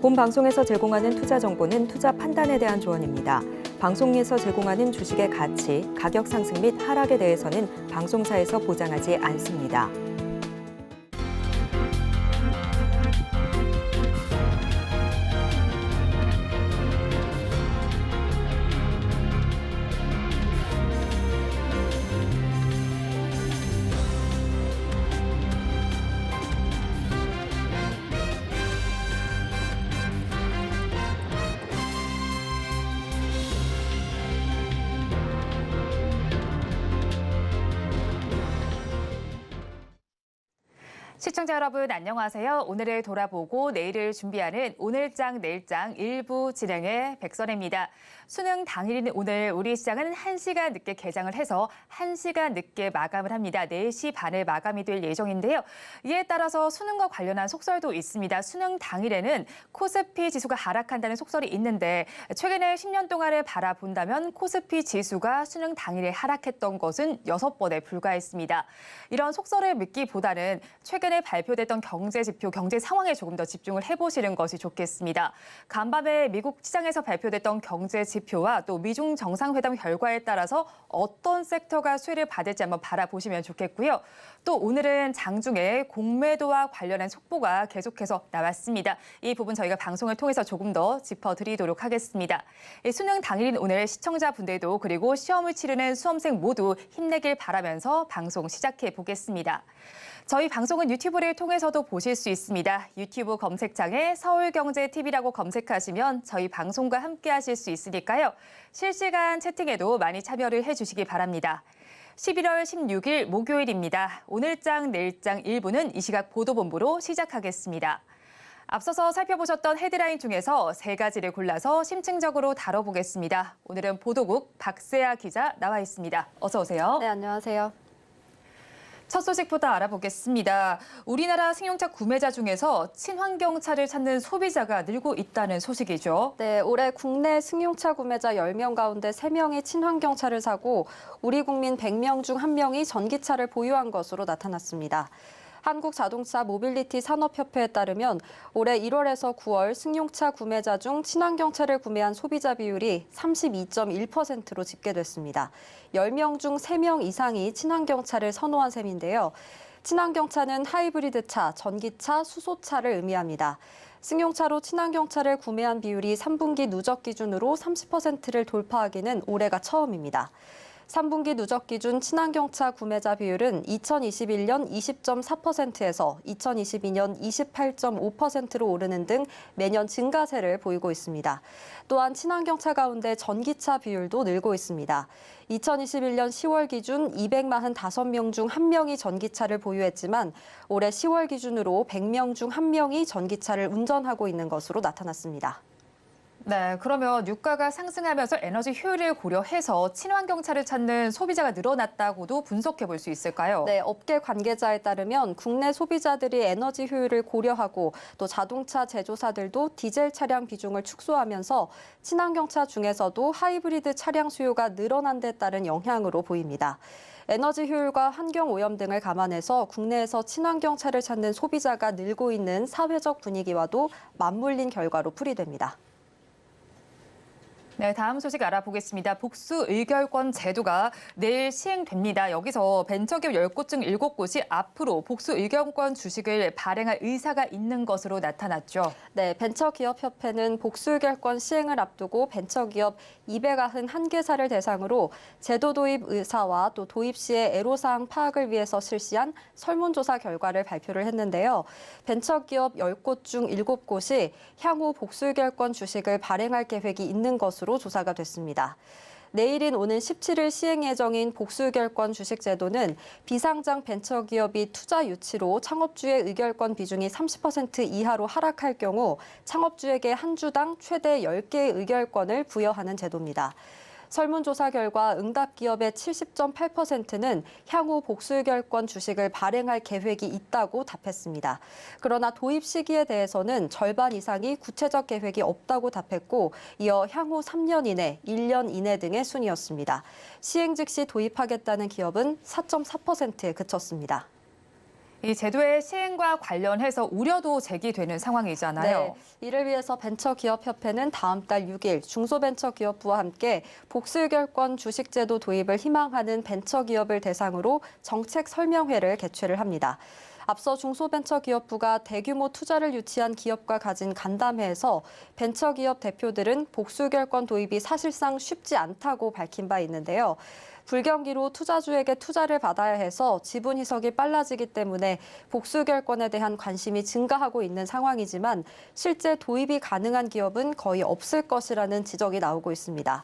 본 방송에서 제공하는 투자 정보는 투자 판단에 대한 조언입니다. 방송에서 제공하는 주식의 가치, 가격 상승 및 하락에 대해서는 방송사에서 보장하지 않습니다. 시청자 여러분 안녕하세요. 오늘을 돌아보고 내일을 준비하는 오늘장 내일장 일부 진행의 백선혜입니다. 수능 당일인 오늘 우리 시장은 1시간 늦게 개장을 해서 1시간 늦게 마감을 합니다. 4시 반에 마감이 될 예정인데요. 이에 따라서 수능과 관련한 속설도 있습니다. 수능 당일에는 코스피 지수가 하락한다는 속설이 있는데 최근에 10년 동안을 바라본다면 코스피 지수가 수능 당일에 하락했던 것은 6번에 불과했습니다. 이런 속설을 믿기보다는 최근에 발표됐던 경제 지표, 경제 상황에 조금 더 집중을 해보시는 것이 좋겠습니다. 간밤에 미국 시장에서 발표됐던 경제 지표와 또 미중 정상회담 결과에 따라서 어떤 섹터가 수혜를 받을지 한번 바라보시면 좋겠고요. 또 오늘은 장중에 공매도와 관련한 속보가 계속해서 나왔습니다. 이 부분 저희가 방송을 통해서 조금 더 짚어드리도록 하겠습니다. 수능 당일인 오늘 시청자분들도 그리고 시험을 치르는 수험생 모두 힘내길 바라면서 방송 시작해 보겠습니다. 저희 방송은 유튜브를 통해서도 보실 수 있습니다. 유튜브 검색창에 서울경제TV라고 검색하시면 저희 방송과 함께 하실 수 있으니까요. 실시간 채팅에도 많이 참여를 해주시기 바랍니다. 11월 16일 목요일입니다. 오늘장 내일장 1부는 이 시각 보도본부로 시작하겠습니다. 앞서서 살펴보셨던 헤드라인 중에서 3가지를 골라서 심층적으로 다뤄보겠습니다. 오늘은 보도국 박세아 기자 나와 있습니다. 어서 오세요. 네, 안녕하세요. 첫 소식부터 알아보겠습니다. 우리나라 승용차 구매자 중에서 친환경차를 찾는 소비자가 늘고 있다는 소식이죠. 네, 올해 국내 승용차 구매자 10명 가운데 3명이 친환경차를 사고 우리 국민 100명 중 1명이 전기차를 보유한 것으로 나타났습니다. 한국자동차 모빌리티 산업협회에 따르면 올해 1월에서 9월 승용차 구매자 중 친환경차를 구매한 소비자 비율이 32.1%로 집계됐습니다. 10명 중 3명 이상이 친환경차를 선호한 셈인데요. 친환경차는 하이브리드차, 전기차, 수소차를 의미합니다. 승용차로 친환경차를 구매한 비율이 3분기 누적 기준으로 30%를 돌파하기는 올해가 처음입니다. 3분기 누적 기준 친환경차 구매자 비율은 2021년 20.4%에서 2022년 28.5%로 오르는 등 매년 증가세를 보이고 있습니다. 또한 친환경차 가운데 전기차 비율도 늘고 있습니다. 2021년 10월 기준 245명 중 1명이 전기차를 보유했지만 올해 10월 기준으로 100명 중 1명이 전기차를 운전하고 있는 것으로 나타났습니다. 네, 그러면 유가가 상승하면서 에너지 효율을 고려해서 친환경차를 찾는 소비자가 늘어났다고도 분석해 볼 수 있을까요? 네, 업계 관계자에 따르면 국내 소비자들이 에너지 효율을 고려하고 또 자동차 제조사들도 디젤 차량 비중을 축소하면서 친환경차 중에서도 하이브리드 차량 수요가 늘어난 데 따른 영향으로 보입니다. 에너지 효율과 환경 오염 등을 감안해서 국내에서 친환경차를 찾는 소비자가 늘고 있는 사회적 분위기와도 맞물린 결과로 풀이됩니다. 네, 다음 소식 알아보겠습니다. 복수 의결권 제도가 내일 시행됩니다. 여기서 벤처기업 10곳 중 7곳이 앞으로 복수 의결권 주식을 발행할 의사가 있는 것으로 나타났죠. 네, 벤처기업협회는 복수 의결권 시행을 앞두고 벤처기업 291개사를 대상으로 제도 도입 의사와 또 도입 시의 애로사항 파악을 위해서 실시한 설문조사 결과를 발표를 했는데요. 벤처기업 10곳 중 7곳이 향후 복수 의결권 주식을 발행할 계획이 있는 것으로 조사가 됐습니다. 내일인 오는 17일 시행 예정인 복수의결권 주식제도는 비상장 벤처기업이 투자 유치로 창업주의 의결권 비중이 30% 이하로 하락할 경우 창업주에게 한 주당 최대 10개의 의결권을 부여하는 제도입니다. 설문조사 결과 응답기업의 70.8%는 향후 복수의결권 주식을 발행할 계획이 있다고 답했습니다. 그러나 도입 시기에 대해서는 절반 이상이 구체적 계획이 없다고 답했고 이어 향후 3년 이내, 1년 이내 등의 순이었습니다. 시행 즉시 도입하겠다는 기업은 4.4%에 그쳤습니다. 이 제도의 시행과 관련해서 우려도 제기되는 상황이잖아요. 네, 이를 위해서 벤처기업협회는 다음 달 6일 중소벤처기업부와 함께 복수의결권 주식제도 도입을 희망하는 벤처기업을 대상으로 정책 설명회를 개최를 합니다. 앞서 중소벤처기업부가 대규모 투자를 유치한 기업과 가진 간담회에서 벤처기업 대표들은 복수결권 도입이 사실상 쉽지 않다고 밝힌 바 있는데요. 불경기로 투자주에게 투자를 받아야 해서 지분 희석이 빨라지기 때문에 복수결권에 대한 관심이 증가하고 있는 상황이지만 실제 도입이 가능한 기업은 거의 없을 것이라는 지적이 나오고 있습니다.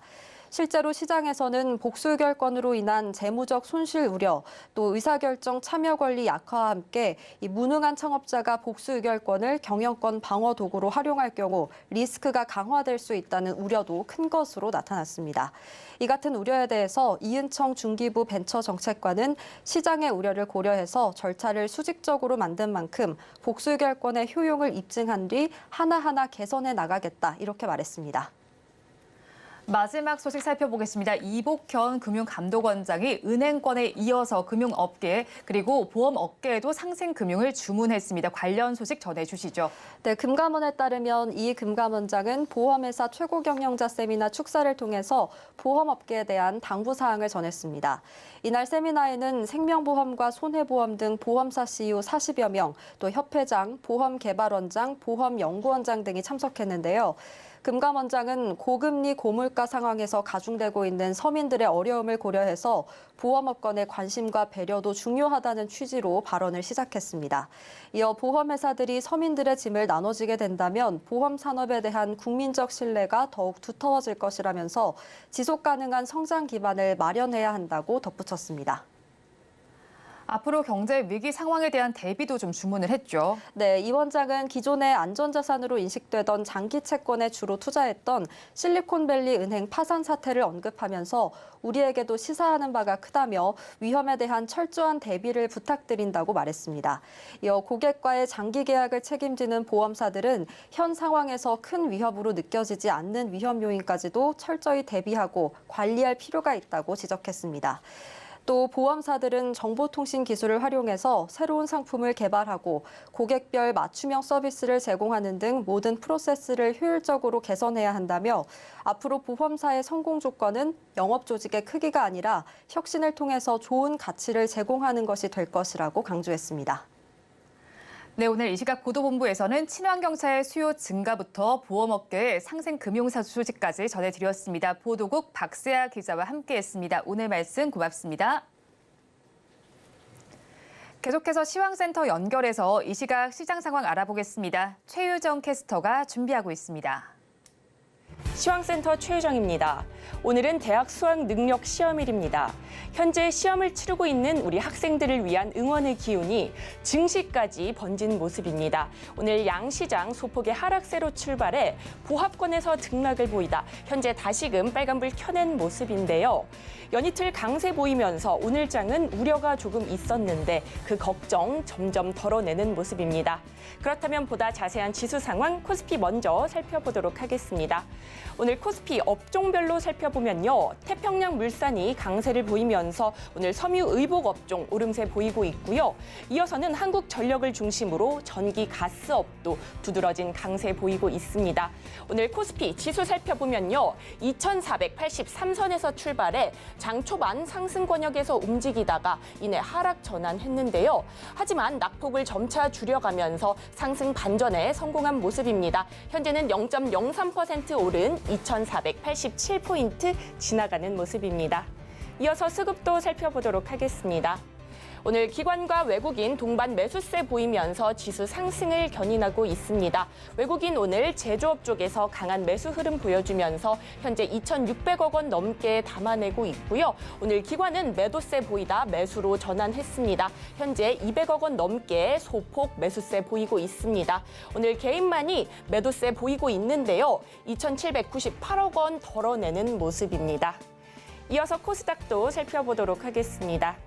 실제로 시장에서는 복수결권으로 인한 재무적 손실 우려, 또 의사결정 참여 권리 약화와 함께 이 무능한 창업자가 복수결권을 경영권 방어 도구로 활용할 경우 리스크가 강화될 수 있다는 우려도 큰 것으로 나타났습니다. 이 같은 우려에 대해서 이은청 중기부 벤처정책관은 시장의 우려를 고려해서 절차를 수직적으로 만든 만큼 복수결권의 효용을 입증한 뒤 하나하나 개선해 나가겠다, 이렇게 말했습니다. 마지막 소식 살펴보겠습니다. 이복현 금융감독원장이 은행권에 이어서 금융업계 그리고 보험업계에도 상생금융을 주문했습니다. 관련 소식 전해주시죠. 네, 금감원에 따르면 이 금감원장은 보험회사 최고 경영자 세미나 축사를 통해서 보험업계에 대한 당부 사항을 전했습니다. 이날 세미나에는 생명보험과 손해보험 등 보험사 CEO 40여 명, 또 협회장, 보험개발원장, 보험연구원장 등이 참석했는데요. 금감원장은 고금리 고물가 상황에서 가중되고 있는 서민들의 어려움을 고려해서 보험업권의 관심과 배려도 중요하다는 취지로 발언을 시작했습니다. 이어 보험회사들이 서민들의 짐을 나눠지게 된다면 보험 산업에 대한 국민적 신뢰가 더욱 두터워질 것이라면서 지속 가능한 성장 기반을 마련해야 한다고 덧붙였습니다. 앞으로 경제 위기 상황에 대한 대비도 좀 주문을 했죠. 네, 이 원장은 기존의 안전자산으로 인식되던 장기 채권에 주로 투자했던 실리콘밸리 은행 파산 사태를 언급하면서 우리에게도 시사하는 바가 크다며 위험에 대한 철저한 대비를 부탁드린다고 말했습니다. 이어 고객과의 장기 계약을 책임지는 보험사들은 현 상황에서 큰 위협으로 느껴지지 않는 위험 요인까지도 철저히 대비하고 관리할 필요가 있다고 지적했습니다. 또 보험사들은 정보통신 기술을 활용해서 새로운 상품을 개발하고 고객별 맞춤형 서비스를 제공하는 등 모든 프로세스를 효율적으로 개선해야 한다며 앞으로 보험사의 성공 조건은 영업 조직의 크기가 아니라 혁신을 통해서 좋은 가치를 제공하는 것이 될 것이라고 강조했습니다. 네, 오늘 이 시각 보도본부에서는 친환경차의 수요 증가부터 보험업계의 상생금융사 소식까지 전해드렸습니다. 보도국 박세아 기자와 함께했습니다. 오늘 말씀 고맙습니다. 계속해서 시황센터 연결해서 이 시각 시장 상황 알아보겠습니다. 최유정 캐스터가 준비하고 있습니다. 시황센터 최유정입니다. 오늘은 대학 수학 능력 시험일입니다. 현재 시험을 치르고 있는 우리 학생들을 위한 응원의 기운이 증시까지 번진 모습입니다. 오늘 양시장 소폭의 하락세로 출발해 보합권에서 등락을 보이다 현재 다시금 빨간불 켜낸 모습인데요. 연이틀 강세 보이면서 오늘장은 우려가 조금 있었는데 그 걱정 점점 덜어내는 모습입니다. 그렇다면 보다 자세한 지수 상황 코스피 먼저 살펴보도록 하겠습니다. 오늘 코스피 업종별로 살펴보면요. 태평양 물산이 강세를 보이면서 오늘 섬유 의복 업종 오름세 보이고 있고요. 이어서는 한국전력을 중심으로 전기 가스업도 두드러진 강세 보이고 있습니다. 오늘 코스피 지수 살펴보면요. 2483선에서 출발해 장 초반 상승 권역에서 움직이다가 이내 하락 전환했는데요. 하지만 낙폭을 점차 줄여가면서 상승 반전에 성공한 모습입니다. 현재는 0.03% 오른 2487포인트 지나가는 모습입니다. 이어서 수급도 살펴보도록 하겠습니다. 오늘 기관과 외국인 동반 매수세 보이면서 지수 상승을 견인하고 있습니다. 외국인 오늘 제조업 쪽에서 강한 매수 흐름 보여주면서 현재 2,600억 원 넘게 담아내고 있고요. 오늘 기관은 매도세 보이다 매수로 전환했습니다. 현재 200억 원 넘게 소폭 매수세 보이고 있습니다. 오늘 개인만이 매도세 보이고 있는데요. 2,798억 원 덜어내는 모습입니다. 이어서 코스닥도 살펴보도록 하겠습니다.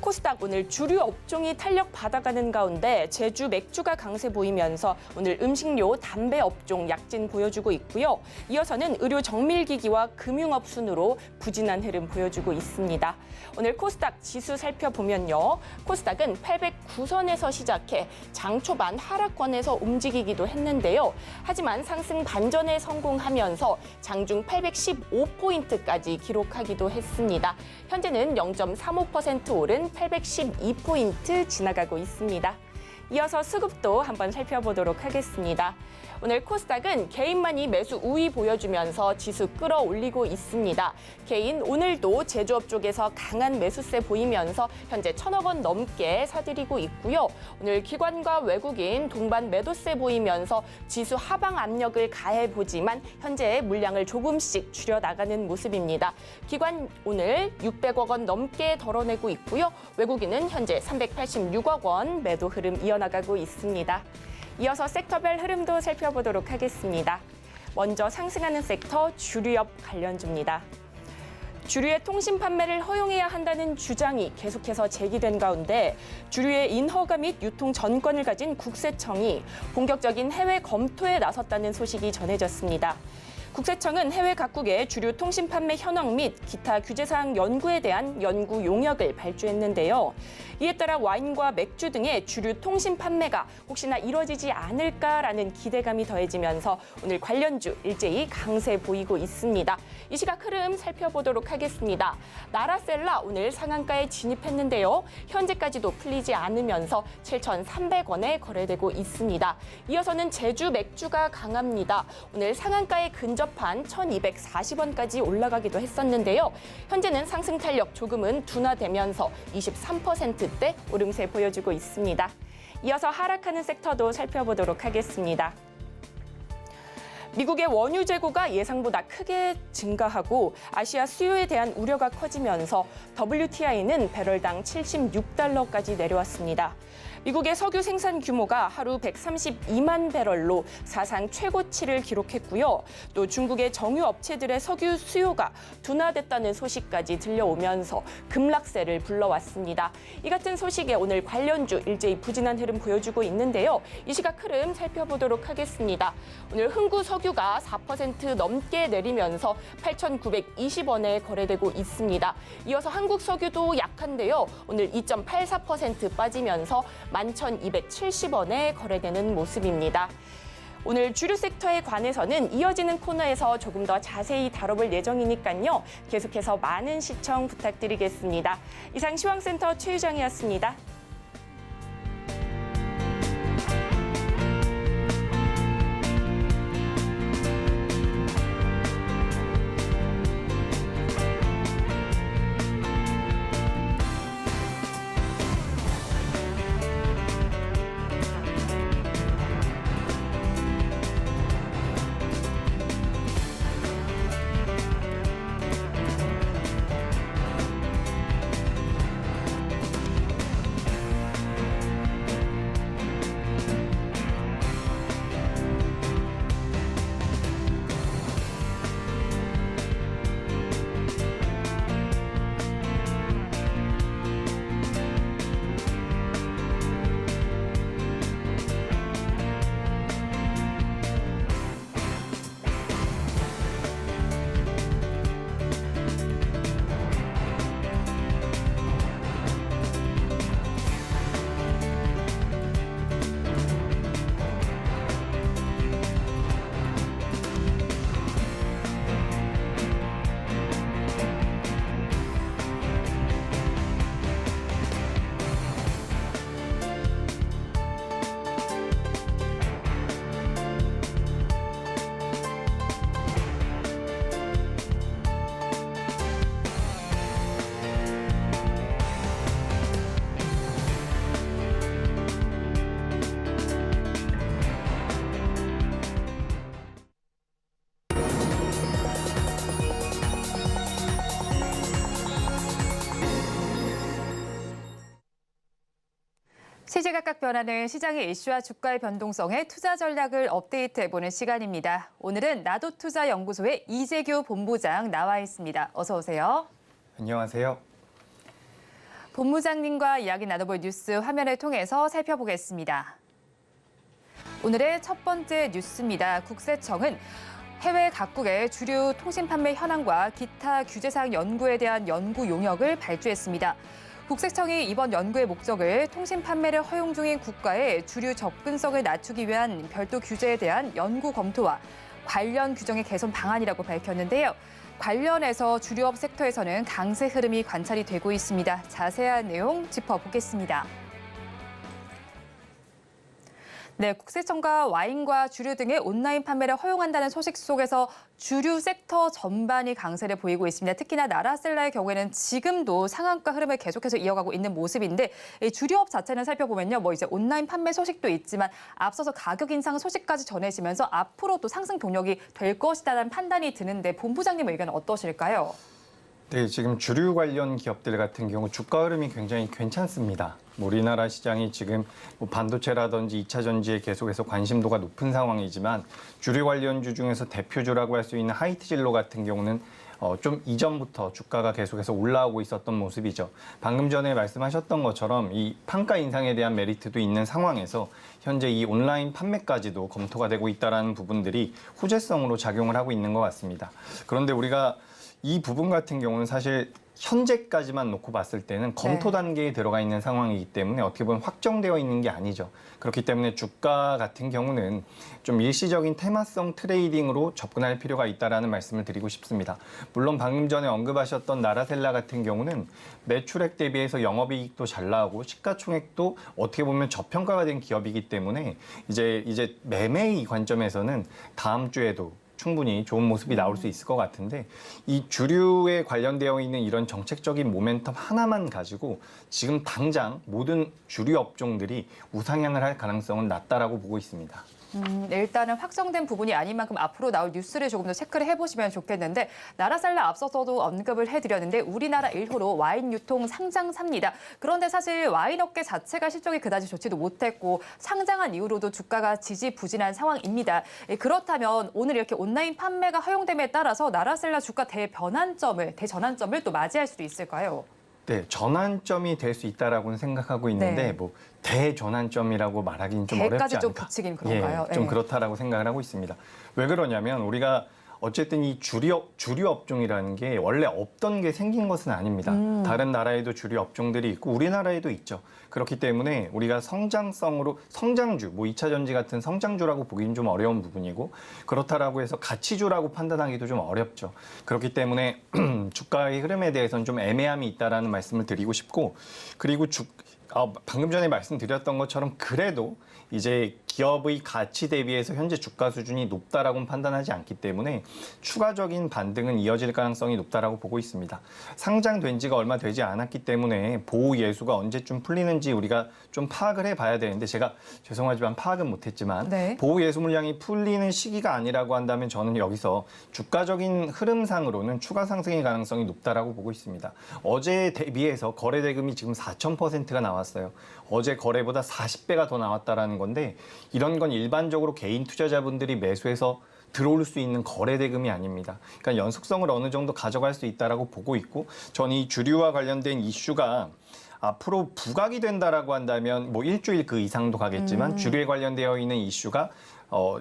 코스닥 오늘 주류 업종이 탄력 받아가는 가운데 제주 맥주가 강세 보이면서 오늘 음식료, 담배 업종 약진 보여주고 있고요. 이어서는 의료 정밀기기와 금융업 순으로 부진한 흐름 보여주고 있습니다. 오늘 코스닥 지수 살펴보면요. 코스닥은 809선에서 시작해 장 초반 하락권에서 움직이기도 했는데요. 하지만 상승 반전에 성공하면서 장중 815포인트까지 기록하기도 했습니다. 현재는 0.35% 오른 812포인트 지나가고 있습니다. 이어서 수급도 한번 살펴보도록 하겠습니다. 오늘 코스닥은 개인만이 매수 우위 보여주면서 지수 끌어올리고 있습니다. 개인 오늘도 제조업 쪽에서 강한 매수세 보이면서 현재 1,000억 원 넘게 사들이고 있고요. 오늘 기관과 외국인 동반 매도세 보이면서 지수 하방 압력을 가해보지만 현재 물량을 조금씩 줄여나가는 모습입니다. 기관 오늘 600억 원 넘게 덜어내고 있고요. 외국인은 현재 386억 원 매도 흐름 이어나가고 있습니다. 이어서 섹터별 흐름도 살펴보도록 하겠습니다. 먼저 상승하는 섹터 주류업 관련주입니다. 주류의 통신 판매를 허용해야 한다는 주장이 계속해서 제기된 가운데 주류의 인허가 및 유통 전권을 가진 국세청이 본격적인 해외 검토에 나섰다는 소식이 전해졌습니다. 국세청은 해외 각국의 주류 통신 판매 현황 및 기타 규제사항 연구에 대한 연구 용역을 발주했는데요. 이에 따라 와인과 맥주 등의 주류 통신 판매가 혹시나 이뤄지지 않을까라는 기대감이 더해지면서 오늘 관련주 일제히 강세 보이고 있습니다. 이 시각 흐름 살펴보도록 하겠습니다. 나라셀라 오늘 상한가에 진입했는데요. 현재까지도 풀리지 않으면서 7,300원에 거래되고 있습니다. 이어서는 제주 맥주가 강합니다. 오늘 상한가에 근접한 1,240원까지 올라가기도 했었는데요. 현재는 상승 탄력 조금은 둔화되면서 23%대 오름세 보여주고 있습니다. 이어서 하락하는 섹터도 살펴보도록 하겠습니다. 미국의 원유 재고가 예상보다 크게 증가하고 아시아 수요에 대한 우려가 커지면서 WTI는 배럴당 76달러까지 내려왔습니다. 미국의 석유 생산 규모가 하루 132만 배럴로 사상 최고치를 기록했고요. 또 중국의 정유 업체들의 석유 수요가 둔화됐다는 소식까지 들려오면서 급락세를 불러왔습니다. 이 같은 소식에 오늘 관련주 일제히 부진한 흐름 보여주고 있는데요. 이 시각 흐름 살펴보도록 하겠습니다. 오늘 흥구 석유가 4% 넘게 내리면서 8,920원에 거래되고 있습니다. 이어서 한국 석유도 약한데요. 오늘 2.84% 빠지면서 11,270원에 거래되는 모습입니다. 오늘 주류 섹터에 관해서는 이어지는 코너에서 조금 더 자세히 다뤄볼 예정이니까요. 계속해서 많은 시청 부탁드리겠습니다. 이상 시황센터 최유정이었습니다. 시시각각 변하는 시장의 이슈와 주가의 변동성에 투자 전략을 업데이트해보는 시간입니다. 오늘은 나도투자연구소의 이재규 본부장 나와 있습니다. 어서 오세요. 안녕하세요. 본부장님과 이야기 나눠볼 뉴스 화면을 통해서 살펴보겠습니다. 오늘의 첫 번째 뉴스입니다. 국세청은 해외 각국의 주류 통신 판매 현황과 기타 규제사항 연구에 대한 연구 용역을 발주했습니다. 국세청이 이번 연구의 목적을 통신 판매를 허용 중인 국가의 주류 접근성을 낮추기 위한 별도 규제에 대한 연구 검토와 관련 규정의 개선 방안이라고 밝혔는데요. 관련해서 주류업 섹터에서는 강세 흐름이 관찰이 되고 있습니다. 자세한 내용 짚어보겠습니다. 네, 국세청과 와인과 주류 등의 온라인 판매를 허용한다는 소식 속에서 주류 섹터 전반이 강세를 보이고 있습니다. 특히나 나라셀라의 경우에는 지금도 상한가 흐름을 계속해서 이어가고 있는 모습인데 이 주류업 자체는 살펴보면요, 이제 온라인 판매 소식도 있지만 앞서서 가격 인상 소식까지 전해지면서 앞으로도 상승 동력이 될 것이다라는 판단이 드는데 본부장님 의견은 어떠실까요? 네, 지금 주류 관련 기업들 같은 경우 주가 흐름이 굉장히 괜찮습니다. 우리나라 시장이 지금 반도체라든지 2차 전지에 계속해서 관심도가 높은 상황이지만 주류 관련주 중에서 대표주라고 할 수 있는 하이트진로 같은 경우는 좀 이전부터 주가가 계속해서 올라오고 있었던 모습이죠. 방금 전에 말씀하셨던 것처럼 이 판가 인상에 대한 메리트도 있는 상황에서 현재 이 온라인 판매까지도 검토가 되고 있다는 부분들이 호재성으로 작용을 하고 있는 것 같습니다. 그런데 우리가 이 부분 같은 경우는 사실 현재까지만 놓고 봤을 때는 검토 단계에 들어가 있는 상황이기 때문에 어떻게 보면 확정되어 있는 게 아니죠. 그렇기 때문에 주가 같은 경우는 좀 일시적인 테마성 트레이딩으로 접근할 필요가 있다는 말씀을 드리고 싶습니다. 물론 방금 전에 언급하셨던 나라셀라 같은 경우는 매출액 대비해서 영업이익도 잘 나오고 시가총액도 어떻게 보면 저평가가 된 기업이기 때문에 이제 매매의 관점에서는 다음 주에도 충분히 좋은 모습이 나올 수 있을 것 같은데 이 주류에 관련되어 있는 이런 정책적인 모멘텀 하나만 가지고 지금 당장 모든 주류 업종들이 우상향을 할 가능성은 낮다라고 보고 있습니다. 일단은 확정된 부분이 아닌 만큼 앞으로 나올 뉴스를 조금 더 체크를 해보시면 좋겠는데 나라셀라 앞서서도 언급을 해드렸는데 우리나라 1호로 와인 유통 상장사입니다. 그런데 사실 와인 업계 자체가 실적이 그다지 좋지도 못했고 상장한 이후로도 주가가 지지부진한 상황입니다. 그렇다면 오늘 이렇게 온라인 판매가 허용됨에 따라서 나라셀라 주가 대전환점을 또 맞이할 수도 있을까요? 네, 전환점이 될 수 있다라고는 생각하고 있는데 네. 대전환점이라고 말하기는 좀 어렵지 않다. 대까지 좀 붙이긴 그런가요? 좀 그렇다라고 생각을 하고 있습니다. 왜 그러냐면 우리가 어쨌든 이 주류 업종이라는 게 원래 없던 게 생긴 것은 아닙니다. 다른 나라에도 주류 업종들이 있고 우리나라에도 있죠. 그렇기 때문에 우리가 성장성으로 성장주, 2차 전지 같은 성장주라고 보기는 좀 어려운 부분이고 그렇다라고 해서 가치주라고 판단하기도 좀 어렵죠. 그렇기 때문에 주가의 흐름에 대해서는 좀 애매함이 있다라는 말씀을 드리고 싶고 그리고 방금 전에 말씀드렸던 것처럼 그래도 이제 기업의 가치 대비해서 현재 주가 수준이 높다라고는 판단하지 않기 때문에 추가적인 반등은 이어질 가능성이 높다라고 보고 있습니다. 상장된 지가 얼마 되지 않았기 때문에 보호 예수가 언제쯤 풀리는지 우리가 좀 파악을 해봐야 되는데 제가 죄송하지만 파악은 못했지만 네. 보호 예수 물량이 풀리는 시기가 아니라고 한다면 저는 여기서 주가적인 흐름상으로는 추가 상승의 가능성이 높다라고 보고 있습니다. 어제 대비해서 거래 대금이 지금 4,000%가 나왔어요. 어제 거래보다 40배가 더 나왔다라는 건데 이런 건 일반적으로 개인 투자자분들이 매수해서 들어올 수 있는 거래 대금이 아닙니다. 그러니까 연속성을 어느 정도 가져갈 수 있다라고 보고 있고 저는 이 주류와 관련된 이슈가 앞으로 부각이 된다라고 한다면 일주일 그 이상도 가겠지만 주류에 관련되어 있는 이슈가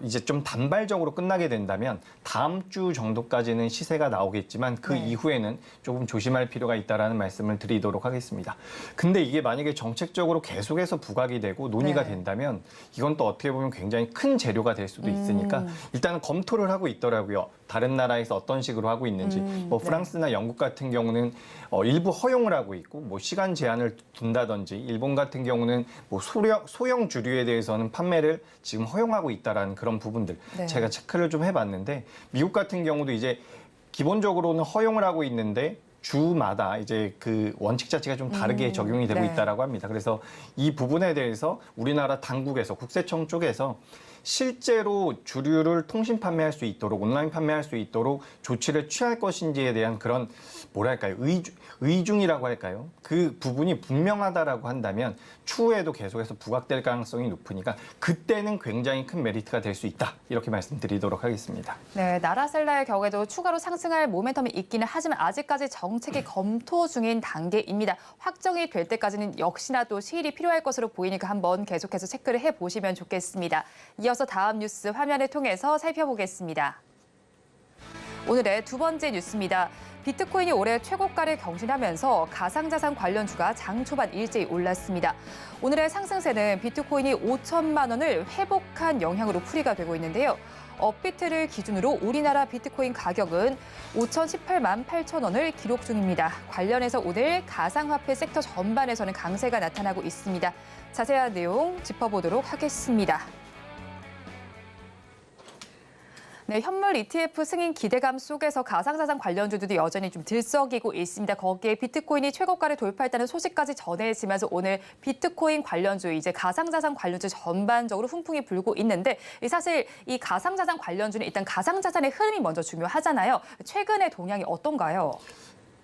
이제 좀 단발적으로 끝나게 된다면 다음 주 정도까지는 시세가 나오겠지만 그 이후에는 조금 조심할 필요가 있다라는 말씀을 드리도록 하겠습니다. 근데 이게 만약에 정책적으로 계속해서 부각이 되고 논의가 된다면 이건 또 어떻게 보면 굉장히 큰 재료가 될 수도 있으니까 일단은 검토를 하고 있더라고요. 다른 나라에서 어떤 식으로 하고 있는지 프랑스나 영국 같은 경우는 일부 허용을 하고 있고 시간 제한을 둔다든지 일본 같은 경우는 소형 주류에 대해서는 판매를 지금 허용하고 있다라는 그런 부분들 제가 체크를 좀 해봤는데 미국 같은 경우도 이제 기본적으로는 허용을 하고 있는데 주마다 이제 그 원칙 자체가 좀 다르게 적용이 되고 있다라고 합니다. 그래서 이 부분에 대해서 우리나라 당국에서 국세청 쪽에서 실제로 주류를 통신 판매할 수 있도록 온라인 판매할 수 있도록 조치를 취할 것인지에 대한 그런 의중이라고 할까요? 그 부분이 분명하다라고 한다면 추후에도 계속해서 부각될 가능성이 높으니까 그때는 굉장히 큰 메리트가 될 수 있다. 이렇게 말씀드리도록 하겠습니다. 네, 나라셀라의 경우에도 추가로 상승할 모멘텀이 있기는 하지만 아직까지 정책이 검토 중인 단계입니다. 확정이 될 때까지는 역시나 또 시일이 필요할 것으로 보이니까 한번 계속해서 체크를 해보시면 좋겠습니다. 이어서 다음 뉴스 화면을 통해서 살펴보겠습니다. 오늘의 두 번째 뉴스입니다. 비트코인이 올해 최고가를 경신하면서 가상자산 관련주가 장 초반 일제히 올랐습니다. 오늘의 상승세는 비트코인이 5천만 원을 회복한 영향으로 풀이가 되고 있는데요. 업비트를 기준으로 우리나라 비트코인 가격은 5,018만 8천 원을 기록 중입니다. 관련해서 오늘 가상화폐 섹터 전반에서는 강세가 나타나고 있습니다. 자세한 내용 짚어보도록 하겠습니다. 네, 현물 ETF 승인 기대감 속에서 가상자산 관련주들도 여전히 좀 들썩이고 있습니다. 거기에 비트코인이 최고가를 돌파했다는 소식까지 전해지면서 오늘 비트코인 관련주, 이제 가상자산 관련주 전반적으로 훈풍이 불고 있는데 사실 이 가상자산 관련주는 일단 가상자산의 흐름이 먼저 중요하잖아요. 최근의 동향이 어떤가요?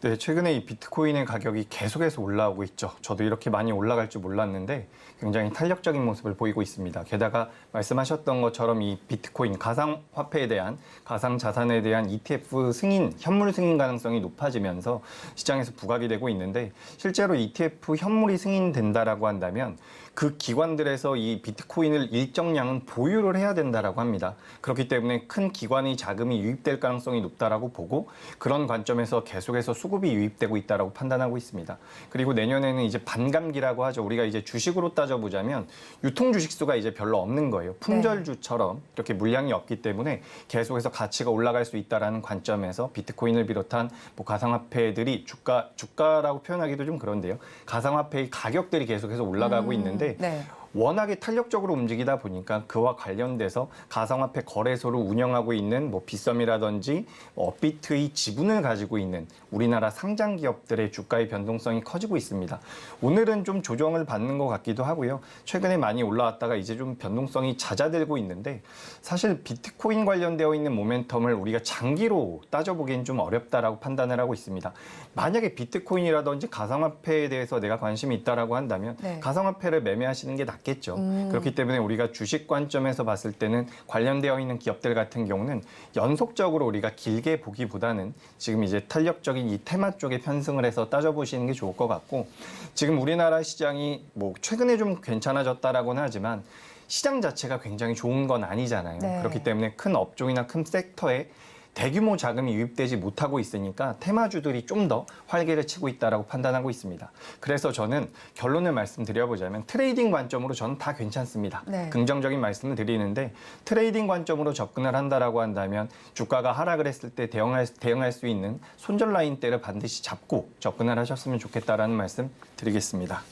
네, 최근에 이 비트코인의 가격이 계속해서 올라오고 있죠. 저도 이렇게 많이 올라갈 줄 몰랐는데 굉장히 탄력적인 모습을 보이고 있습니다. 게다가 말씀하셨던 것처럼 이 비트코인 가상화폐에 대한 가상자산에 대한 ETF 승인, 현물 승인 가능성이 높아지면서 시장에서 부각이 되고 있는데 실제로 ETF 현물이 승인된다라고 한다면 그 기관들에서 이 비트코인을 일정량은 보유를 해야 된다라고 합니다. 그렇기 때문에 큰 기관의 자금이 유입될 가능성이 높다라고 보고 그런 관점에서 계속해서 수급이 유입되고 있다라고 판단하고 있습니다. 그리고 내년에는 이제 반감기라고 하죠. 우리가 이제 주식으로 따져보자면 유통 주식수가 이제 별로 없는 거예요. 품절주처럼 이렇게 물량이 없기 때문에 계속해서 가치가 올라갈 수 있다라는 관점에서 비트코인을 비롯한 뭐 가상화폐들이 주가라고 표현하기도 좀 그런데요. 가상화폐의 가격들이 계속해서 올라가고 있는데 네. 워낙에 탄력적으로 움직이다 보니까 그와 관련돼서 가상화폐 거래소를 운영하고 있는 뭐 빗썸이라든지 업비트의 지분을 가지고 있는 우리나라 상장 기업들의 주가의 변동성이 커지고 있습니다. 오늘은 좀 조정을 받는 것 같기도 하고요. 최근에 많이 올라왔다가 이제 좀 변동성이 잦아들고 있는데 사실 비트코인 관련되어 있는 모멘텀을 우리가 장기로 따져보기엔 좀 어렵다라고 판단을 하고 있습니다. 만약에 비트코인이라든지 가상화폐에 대해서 내가 관심이 있다라고 한다면 네. 가상화폐를 매매하시는 게 낫겠죠. 그렇기 때문에 우리가 주식 관점에서 봤을 때는 관련되어 있는 기업들 같은 경우는 연속적으로 우리가 길게 보기보다는 지금 이제 탄력적인 이 테마 쪽에 편승을 해서 따져보시는 게 좋을 것 같고 지금 우리나라 시장이 뭐 최근에 좀 괜찮아졌다라고는 하지만 시장 자체가 굉장히 좋은 건 아니잖아요. 네. 그렇기 때문에 큰 업종이나 큰 섹터에 대규모 자금이 유입되지 못하고 있으니까 테마주들이 좀 더 활개를 치고 있다라고 판단하고 있습니다. 그래서 저는 결론을 말씀드려보자면 트레이딩 관점으로 저는 다 괜찮습니다. 네. 긍정적인 말씀을 드리는데 트레이딩 관점으로 접근을 한다라고 한다면 주가가 하락을 했을 때 대응할 수 있는 손절 라인대를 반드시 잡고 접근을 하셨으면 좋겠다라는 말씀 드리겠습니다.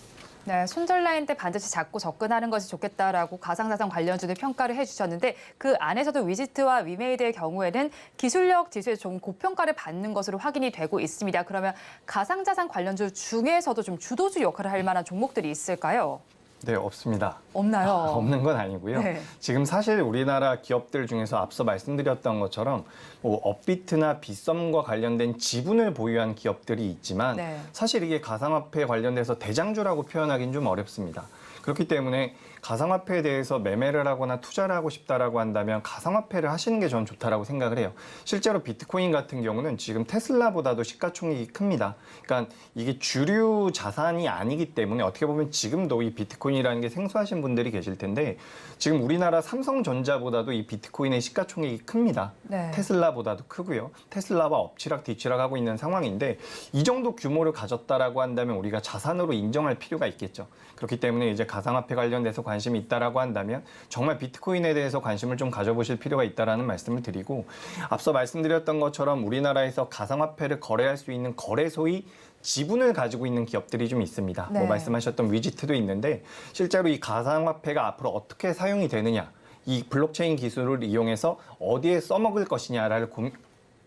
네, 손절 라인 때 반드시 잡고 접근하는 것이 좋겠다라고 가상자산 관련주들 평가를 해주셨는데 그 안에서도 위지트와 위메이드의 경우에는 기술력 지수에 좀 고평가를 받는 것으로 확인이 되고 있습니다. 그러면 가상자산 관련주 중에서도 좀 주도주 역할을 할 만한 종목들이 있을까요? 네, 없습니다. 없나요? 없는 건 아니고요. 네. 지금 사실 우리나라 기업들 중에서 앞서 말씀드렸던 것처럼 뭐 업비트나 빗썸과 관련된 지분을 보유한 기업들이 있지만 네. 사실 이게 가상화폐에 관련돼서 대장주라고 표현하기는 좀 어렵습니다. 그렇기 때문에 가상화폐에 대해서 매매를 하거나 투자를 하고 싶다라고 한다면 가상화폐를 하시는 게 저는 좋다라고 생각을 해요. 실제로 비트코인 같은 경우는 지금 테슬라보다도 시가총액이 큽니다. 그러니까 이게 주류 자산이 아니기 때문에 어떻게 보면 지금도 이 비트코인이라는 게 생소하신 분들이 계실 텐데 지금 우리나라 삼성전자보다도 이 비트코인의 시가총액이 큽니다. 네. 테슬라보다도 크고요. 테슬라와 엎치락 뒤치락 하고 있는 상황인데 이 정도 규모를 가졌다라고 한다면 우리가 자산으로 인정할 필요가 있겠죠. 그렇기 때문에 이제 가상화폐 관련돼서 관심이 있다라고 한다면 정말 비트코인에 대해서 관심을 좀 가져보실 필요가 있다라는 말씀을 드리고 앞서 말씀드렸던 것처럼 우리나라에서 가상화폐를 거래할 수 있는 거래소의 지분을 가지고 있는 기업들이 좀 있습니다. 네. 뭐 말씀하셨던 위지트도 있는데 실제로 이 가상화폐가 앞으로 어떻게 사용이 되느냐 이 블록체인 기술을 이용해서 어디에 써먹을 것이냐를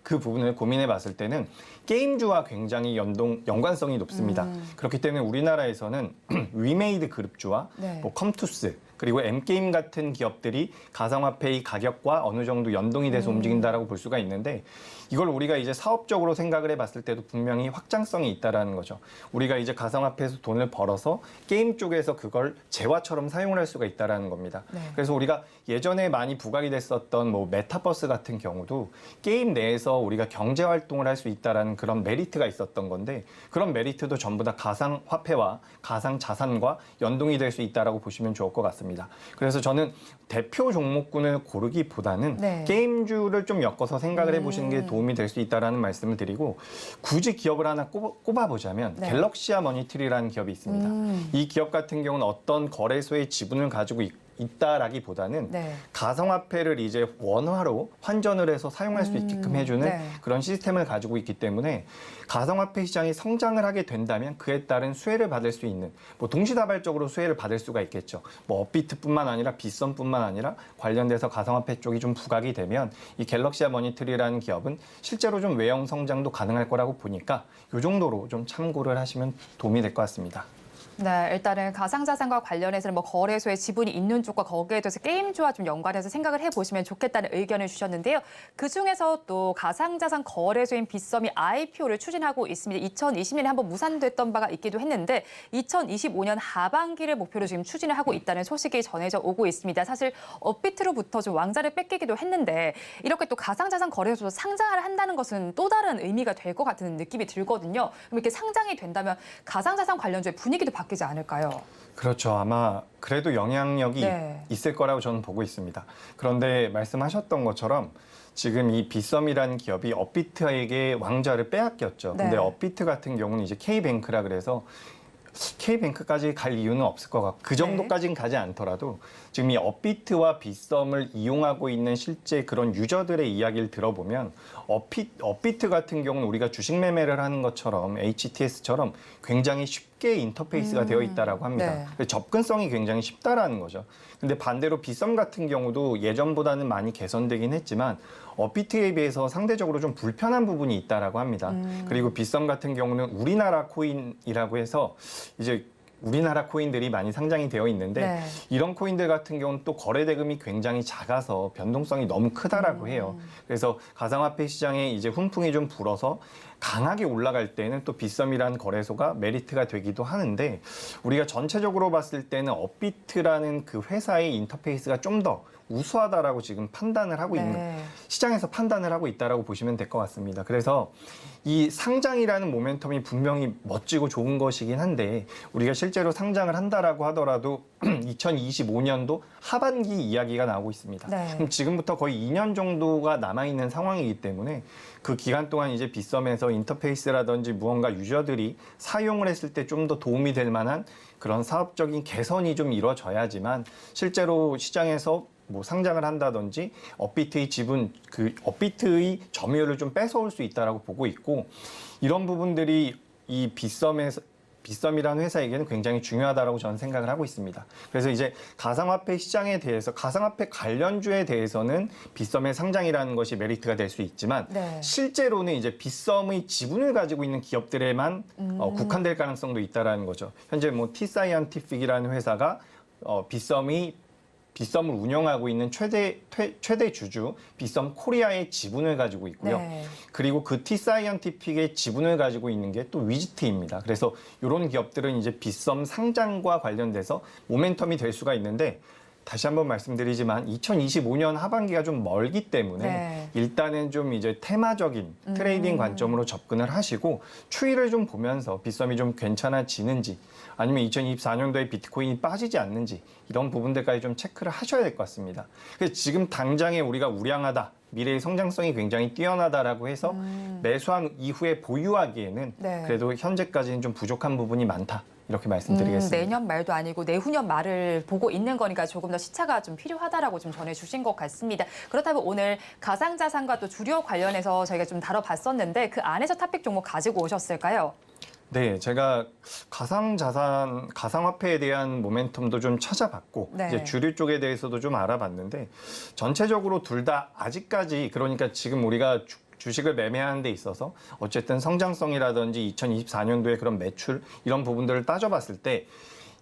그 부분을 고민해 봤을 때는 게임주와 굉장히 연관성이 높습니다. 그렇기 때문에 우리나라에서는 위메이드 그룹주와 네. 뭐 컴투스 그리고 M게임 같은 기업들이 가상화폐의 가격과 어느 정도 연동이 돼서 움직인다라고 볼 수가 있는데 이걸 우리가 이제 사업적으로 생각을 해봤을 때도 분명히 확장성이 있다라는 거죠. 우리가 이제 가상화폐에서 돈을 벌어서 게임 쪽에서 그걸 재화처럼 사용을 할 수가 있다라는 겁니다. 네. 그래서 우리가 예전에 많이 부각이 됐었던 뭐 메타버스 같은 경우도 게임 내에서 우리가 경제 활동을 할 수 있다라는 그런 메리트가 있었던 건데 그런 메리트도 전부 다 가상화폐와 가상자산과 연동이 될 수 있다라고 보시면 좋을 것 같습니다. 그래서 저는 대표 종목군을 고르기보다는 네. 게임주를 좀 엮어서 생각을 해보시는 게 도움이 될 수 있다라는 말씀을 드리고 굳이 기업을 하나 꼽아보자면 네. 갤럭시아 머니트리라는 기업이 있습니다. 이 기업 같은 경우는 어떤 거래소의 지분을 가지고 있다라기보다는 네. 가상화폐를 이제 원화로 환전을 해서 사용할 수 있게끔 해주는 네. 그런 시스템을 가지고 있기 때문에 가상화폐 시장이 성장을 하게 된다면 그에 따른 수혜를 받을 수 있는 뭐 동시다발적으로 수혜를 받을 수가 있겠죠. 뭐 업비트뿐만 아니라 빗썸뿐만 아니라 관련돼서 가상화폐 쪽이 좀 부각이 되면 이 갤럭시아 머니트리라는 기업은 실제로 좀 외형 성장도 가능할 거라고 보니까 이 정도로 좀 참고를 하시면 도움이 될 것 같습니다. 네, 일단은 가상자산과 관련해서는 뭐 거래소에 지분이 있는 쪽과 거기에 대해서 게임주와 좀 연관해서 생각을 해보시면 좋겠다는 의견을 주셨는데요. 그중에서 또 가상자산 거래소인 빗썸이 IPO를 추진하고 있습니다. 2020년에 한번 무산됐던 바가 있기도 했는데 2025년 하반기를 목표로 지금 추진을 하고 있다는 소식이 전해져 오고 있습니다. 사실 업비트로부터 좀 왕자를 뺏기기도 했는데 이렇게 또 가상자산 거래소도 상장을 한다는 것은 또 다른 의미가 될 것 같은 느낌이 들거든요. 그럼 이렇게 상장이 된다면 가상자산 관련주의 분위기도 바뀌지 않을까요? 그렇죠. 아마 그래도 영향력이 네. 있을 거라고 저는 보고 있습니다. 그런데 말씀하셨던 것처럼 지금 이 빗썸이라는 기업이 업비트에게 왕좌를 빼앗겼죠. 네. 근데 업비트 같은 경우는 이제 K뱅크라 그래서 K뱅크까지 갈 이유는 없을 것 같고 그 정도까지는 가지 않더라도 지금 이 업비트와 빗썸을 이용하고 있는 실제 그런 유저들의 이야기를 들어보면 업비트 같은 경우는 우리가 주식 매매를 하는 것처럼 HTS처럼 굉장히 쉽게 인터페이스가 되어 있다라고 합니다. 네. 접근성이 굉장히 쉽다라는 거죠. 근데 반대로 빗썸 같은 경우도 예전보다는 많이 개선되긴 했지만 업비트에 비해서 상대적으로 좀 불편한 부분이 있다라고 합니다. 그리고 빗썸 같은 경우는 우리나라 코인이라고 해서 이제 우리나라 코인들이 많이 상장이 되어 있는데 네. 이런 코인들 같은 경우는 또 거래 대금이 굉장히 작아서 변동성이 너무 크다라고 해요. 그래서 가상화폐 시장에 이제 훈풍이 좀 불어서 강하게 올라갈 때는 또 빗썸이라는 거래소가 메리트가 되기도 하는데 우리가 전체적으로 봤을 때는 업비트라는 그 회사의 인터페이스가 좀 더 우수하다라고 지금 판단을 하고 있는 네. 시장에서 판단을 하고 있다라고 보시면 될 것 같습니다. 그래서 이 상장이라는 모멘텀이 분명히 멋지고 좋은 것이긴 한데 우리가 실제로 상장을 한다라고 하더라도 2025년도 하반기 이야기가 나오고 있습니다. 네. 그럼 지금부터 거의 2년 정도가 남아있는 상황이기 때문에 그 기간 동안 이제 빗썸에서 인터페이스라든지 무언가 유저들이 사용을 했을 때 좀 더 도움이 될 만한 그런 사업적인 개선이 좀 이루어져야지만 실제로 시장에서 뭐 상장을 한다든지 업비트의 지분, 그 업비트의 점유율을 좀 뺏어올 수 있다라고 보고 있고 이런 부분들이 이 빗썸이라는 회사에게는 굉장히 중요하다라고 저는 생각을 하고 있습니다. 그래서 이제 가상화폐 시장에 대해서 가상화폐 관련주에 대해서는 빗썸의 상장이라는 것이 메리트가 될 수 있지만 네. 실제로는 이제 빗썸의 지분을 가지고 있는 기업들에만 국한될 가능성도 있다라는 거죠. 현재 뭐 T-사이언티픽이라는 회사가 빗썸을 운영하고 있는 최대 주주 빗썸 코리아의 지분을 가지고 있고요. 네. 그리고 그 T-사이언티픽의 지분을 가지고 있는 게 또 위즈트입니다. 그래서 이런 기업들은 이제 빗썸 상장과 관련돼서 모멘텀이 될 수가 있는데 다시 한번 말씀드리지만 2025년 하반기가 좀 멀기 때문에 네. 일단은 좀 이제 테마적인 트레이딩 관점으로 접근을 하시고 추이를 좀 보면서 빗썸이 좀 괜찮아지는지 아니면 2024년도에 비트코인이 빠지지 않는지 이런 부분들까지 좀 체크를 하셔야 될 것 같습니다. 그래서 지금 당장에 우리가 우량하다. 미래의 성장성이 굉장히 뛰어나다라고 해서 매수한 이후에 보유하기에는 네. 그래도 현재까지는 좀 부족한 부분이 많다. 이렇게 말씀드리겠습니다. 내년 말도 아니고 내후년 말을 보고 있는 거니까 조금 더 시차가 좀 필요하다라고 좀 전해주신 것 같습니다. 그렇다면 오늘 가상자산과 또 주류 관련해서 저희가 좀 다뤄봤었는데 그 안에서 토픽 종목 가지고 오셨을까요? 네, 제가 가상자산, 가상화폐에 대한 모멘텀도 좀 찾아봤고 네. 이제 주류 쪽에 대해서도 좀 알아봤는데 전체적으로 둘 다 아직까지 그러니까 지금 우리가 주식을 매매하는 데 있어서 어쨌든 성장성이라든지 2024년도에 그런 매출 이런 부분들을 따져봤을 때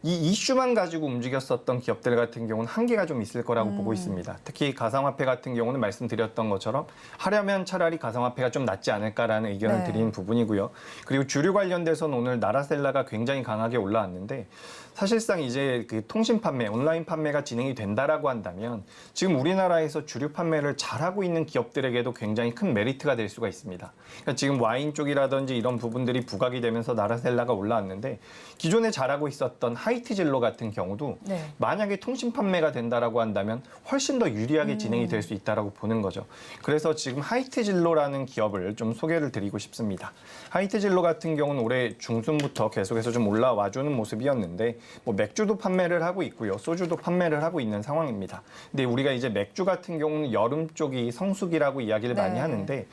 이 이슈만 가지고 움직였었던 기업들 같은 경우는 한계가 좀 있을 거라고 보고 있습니다. 특히 가상화폐 같은 경우는 말씀드렸던 것처럼 하려면 차라리 가상화폐가 좀 낫지 않을까라는 의견을 네. 드리는 부분이고요. 그리고 주류 관련돼서는 오늘 나라셀라가 굉장히 강하게 올라왔는데 사실상 이제 그 통신 판매, 온라인 판매가 진행이 된다라고 한다면 지금 우리나라에서 주류 판매를 잘하고 있는 기업들에게도 굉장히 큰 메리트가 될 수가 있습니다. 그러니까 지금 와인 쪽이라든지 이런 부분들이 부각이 되면서 나라셀라가 올라왔는데 기존에 잘하고 있었던 하이트진로 같은 경우도 네. 만약에 통신 판매가 된다라고 한다면 훨씬 더 유리하게 진행이 될 수 있다라고 보는 거죠. 그래서 지금 하이트진로라는 기업을 좀 소개를 드리고 싶습니다. 하이트진로 같은 경우는 올해 중순부터 계속해서 좀 올라와주는 모습이었는데 뭐 맥주도 판매를 하고 있고요. 소주도 판매를 하고 있는 상황입니다. 근데 우리가 이제 맥주 같은 경우는 여름 쪽이 성수기라고 이야기를 네. 많이 하는데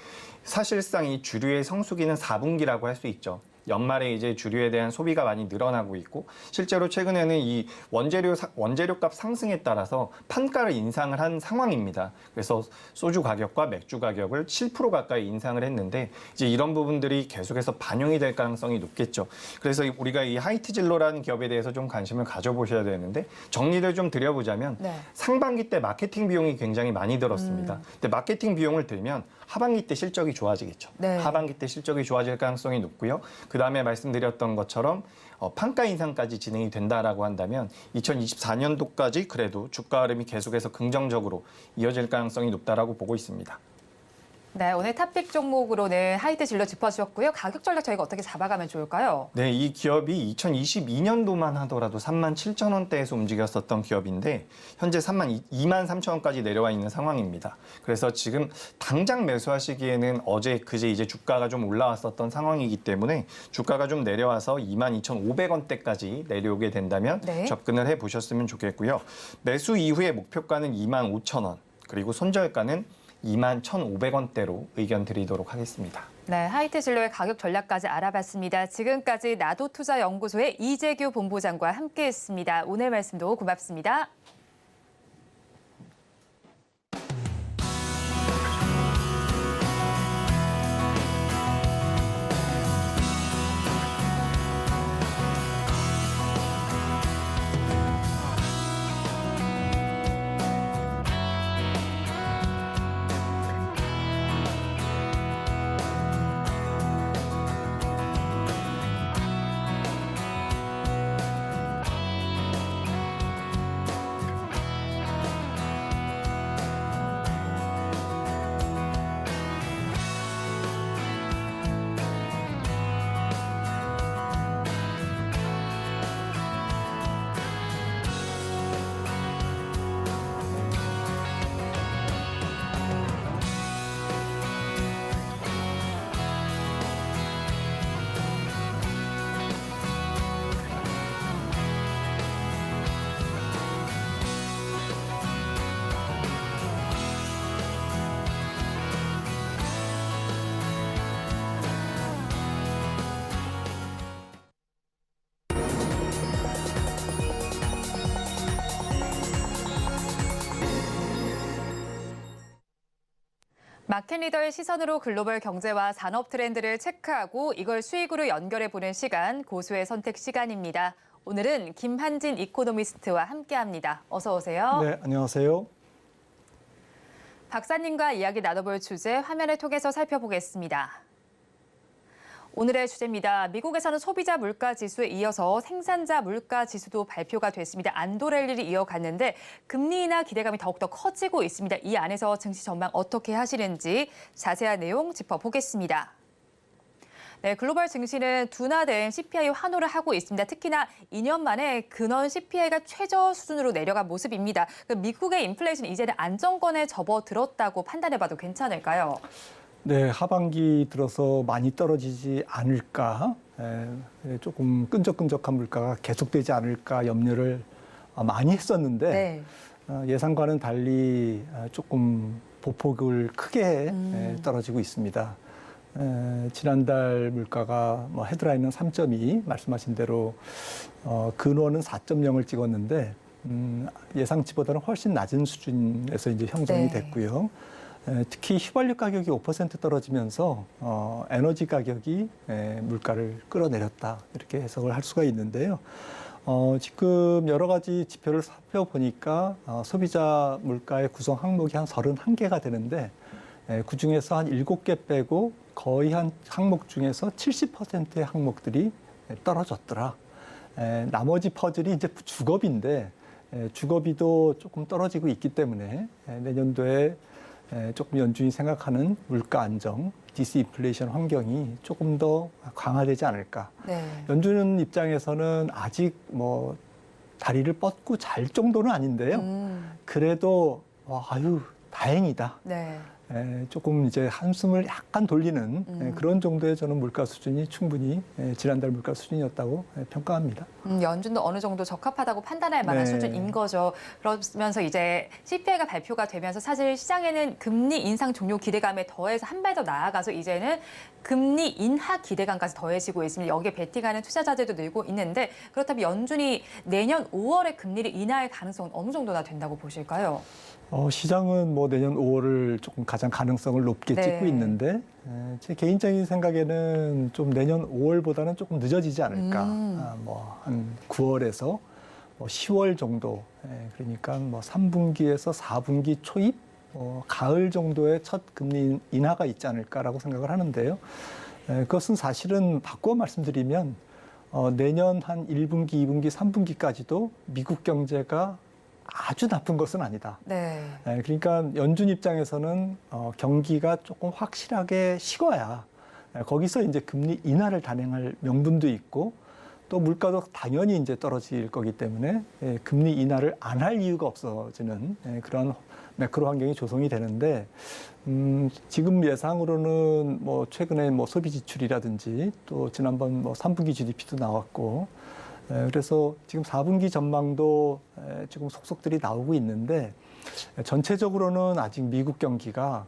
사실상 이 주류의 성수기는 4분기라고 할 수 있죠. 연말에 이제 주류에 대한 소비가 많이 늘어나고 있고 실제로 최근에는 이 원재료값 상승에 따라서 판가를 인상을 한 상황입니다. 그래서 소주 가격과 맥주 가격을 7% 가까이 인상을 했는데 이제 이런 부분들이 계속해서 반영이 될 가능성이 높겠죠. 그래서 우리가 이 하이트진로라는 기업에 대해서 좀 관심을 가져보셔야 되는데 정리를 좀 드려보자면 네. 상반기 때 마케팅 비용이 굉장히 많이 들었습니다. 근데 마케팅 비용을 들면 하반기 때 실적이 좋아지겠죠. 네. 하반기 때 실적이 좋아질 가능성이 높고요. 그다음에 말씀드렸던 것처럼 판가 인상까지 진행이 된다라고 한다면 2024년도까지 그래도 주가 흐름이 계속해서 긍정적으로 이어질 가능성이 높다라고 보고 있습니다. 네, 오늘 탑픽 종목으로는 하이트진로 짚어주셨고요. 가격 전략 저희가 어떻게 잡아가면 좋을까요? 네, 이 기업이 2022년도만 하더라도 37,000원대에서 움직였었던 기업인데 현재 23,000원까지 내려와 있는 상황입니다. 그래서 지금 당장 매수하시기에는 어제 그제 이제 주가가 좀 올라왔었던 상황이기 때문에 주가가 좀 내려와서 22,500원대까지 내려오게 된다면 네. 접근을 해 보셨으면 좋겠고요. 매수 이후에 목표가는 25,000원 그리고 손절가는 21,500원대로 의견 드리도록 하겠습니다. 네, 하이트진로의 가격 전략까지 알아봤습니다. 지금까지 나도투자연구소의 이재규 본부장과 함께했습니다. 오늘 말씀도 고맙습니다. 마켓리더의 시선으로 글로벌 경제와 산업 트렌드를 체크하고 이걸 수익으로 연결해보는 시간, 고수의 선택 시간입니다. 오늘은 김한진 이코노미스트와 함께합니다. 어서 오세요. 네, 안녕하세요. 박사님과 이야기 나눠볼 주제 화면을 통해서 살펴보겠습니다. 오늘의 주제입니다. 미국에서는 소비자 물가 지수에 이어서 생산자 물가 지수도 발표가 됐습니다. 안도 랠리를 이어갔는데 금리 인하 기대감이 더욱더 커지고 있습니다. 이 안에서 증시 전망 어떻게 하시는지 자세한 내용 짚어보겠습니다. 네, 글로벌 증시는 둔화된 CPI 환호를 하고 있습니다. 특히나 2년 만에 근원 CPI가 최저 수준으로 내려간 모습입니다. 미국의 인플레이션 이제는 안정권에 접어들었다고 판단해봐도 괜찮을까요? 네, 하반기 들어서 많이 떨어지지 않을까, 조금 끈적끈적한 물가가 계속되지 않을까 염려를 많이 했었는데 네. 예상과는 달리 조금 보폭을 크게 떨어지고 있습니다. 지난달 물가가 헤드라인은 3.2, 말씀하신 대로 근원은 4.0을 찍었는데 예상치보다는 훨씬 낮은 수준에서 이제 형성이 네. 됐고요. 특히 휘발유 가격이 5% 떨어지면서 에너지 가격이 물가를 끌어내렸다 이렇게 해석을 할 수가 있는데요. 지금 여러 가지 지표를 살펴보니까 소비자 물가의 구성 항목이 한 31개가 되는데 그중에서 한 7개 빼고 거의 한 항목 중에서 70%의 항목들이 떨어졌더라. 나머지 퍼즐이 이제 주거비인데 주거비도 조금 떨어지고 있기 때문에 내년도에 조금 연준이 생각하는 물가 안정, 디스인플레이션 환경이 조금 더 강화되지 않을까. 네. 연준 입장에서는 아직 뭐 다리를 뻗고 잘 정도는 아닌데요. 그래도 아유 다행이다. 네. 조금 이제 한숨을 약간 돌리는 그런 정도의 저는 물가 수준이 충분히 지난달 물가 수준이었다고 평가합니다. 연준도 어느 정도 적합하다고 판단할 만한 네. 수준인 거죠. 그러면서 이제 CPI가 발표가 되면서 사실 시장에는 금리 인상 종료 기대감에 더해서 한 발 더 나아가서 이제는 금리 인하 기대감까지 더해지고 있습니다. 여기에 베팅하는 투자자들도 늘고 있는데 그렇다면 연준이 내년 5월에 금리를 인하할 가능성은 어느 정도나 된다고 보실까요? 시장은 뭐 내년 5월을 조금 가장 가능성을 높게 네. 찍고 있는데 제 개인적인 생각에는 좀 내년 5월보다는 조금 늦어지지 않을까. 뭐 한 9월에서 뭐 10월 정도. 그러니까 뭐 3분기에서 4분기 초입, 가을 정도의 첫 금리 인하가 있지 않을까라고 생각을 하는데요. 그것은 사실은 바꿔 말씀드리면 내년 한 1분기, 2분기, 3분기까지도 미국 경제가 아주 나쁜 것은 아니다. 네. 그러니까 연준 입장에서는 경기가 조금 확실하게 식어야 거기서 이제 금리 인하를 단행할 명분도 있고 또 물가도 당연히 이제 떨어질 거기 때문에 금리 인하를 안 할 이유가 없어지는 그런 매크로 환경이 조성이 되는데 지금 예상으로는 뭐 최근에 뭐 소비 지출이라든지 또 지난번 뭐 3분기 GDP도 나왔고 그래서 지금 4분기 전망도 지금 속속들이 나오고 있는데 전체적으로는 아직 미국 경기가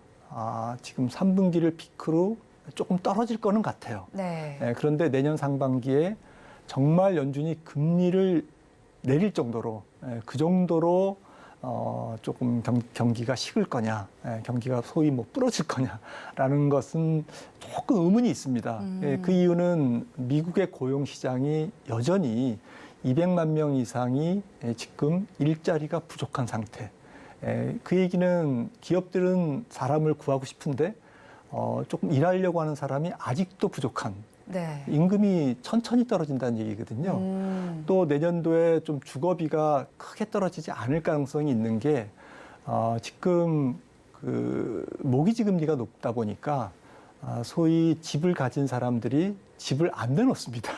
지금 3분기를 피크로 조금 떨어질 거는 같아요. 네. 그런데 내년 상반기에 정말 연준이 금리를 내릴 정도로 그 정도로 조금 경기가 식을 거냐, 경기가 소위 뭐 부러질 거냐라는 것은 조금 의문이 있습니다. 그 이유는 미국의 고용 시장이 여전히 200만 명 이상이 지금 일자리가 부족한 상태. 그 얘기는 기업들은 사람을 구하고 싶은데 조금 일하려고 하는 사람이 아직도 부족한. 네. 임금이 천천히 떨어진다는 얘기거든요. 또 내년도에 좀 주거비가 크게 떨어지지 않을 가능성이 있는 게 지금 그 모기지 금리가 높다 보니까 소위 집을 가진 사람들이 집을 안 내놓습니다.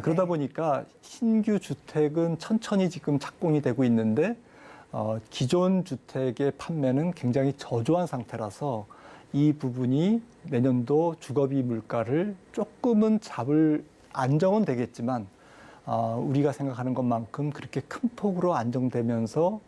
그러다 네. 보니까 신규 주택은 천천히 지금 착공이 되고 있는데 기존 주택의 판매는 굉장히 저조한 상태라서 이 부분이 내년도 주거비 물가를 조금은 잡을 안정은 되겠지만 우리가 생각하는 것만큼 그렇게 큰 폭으로 안정되면서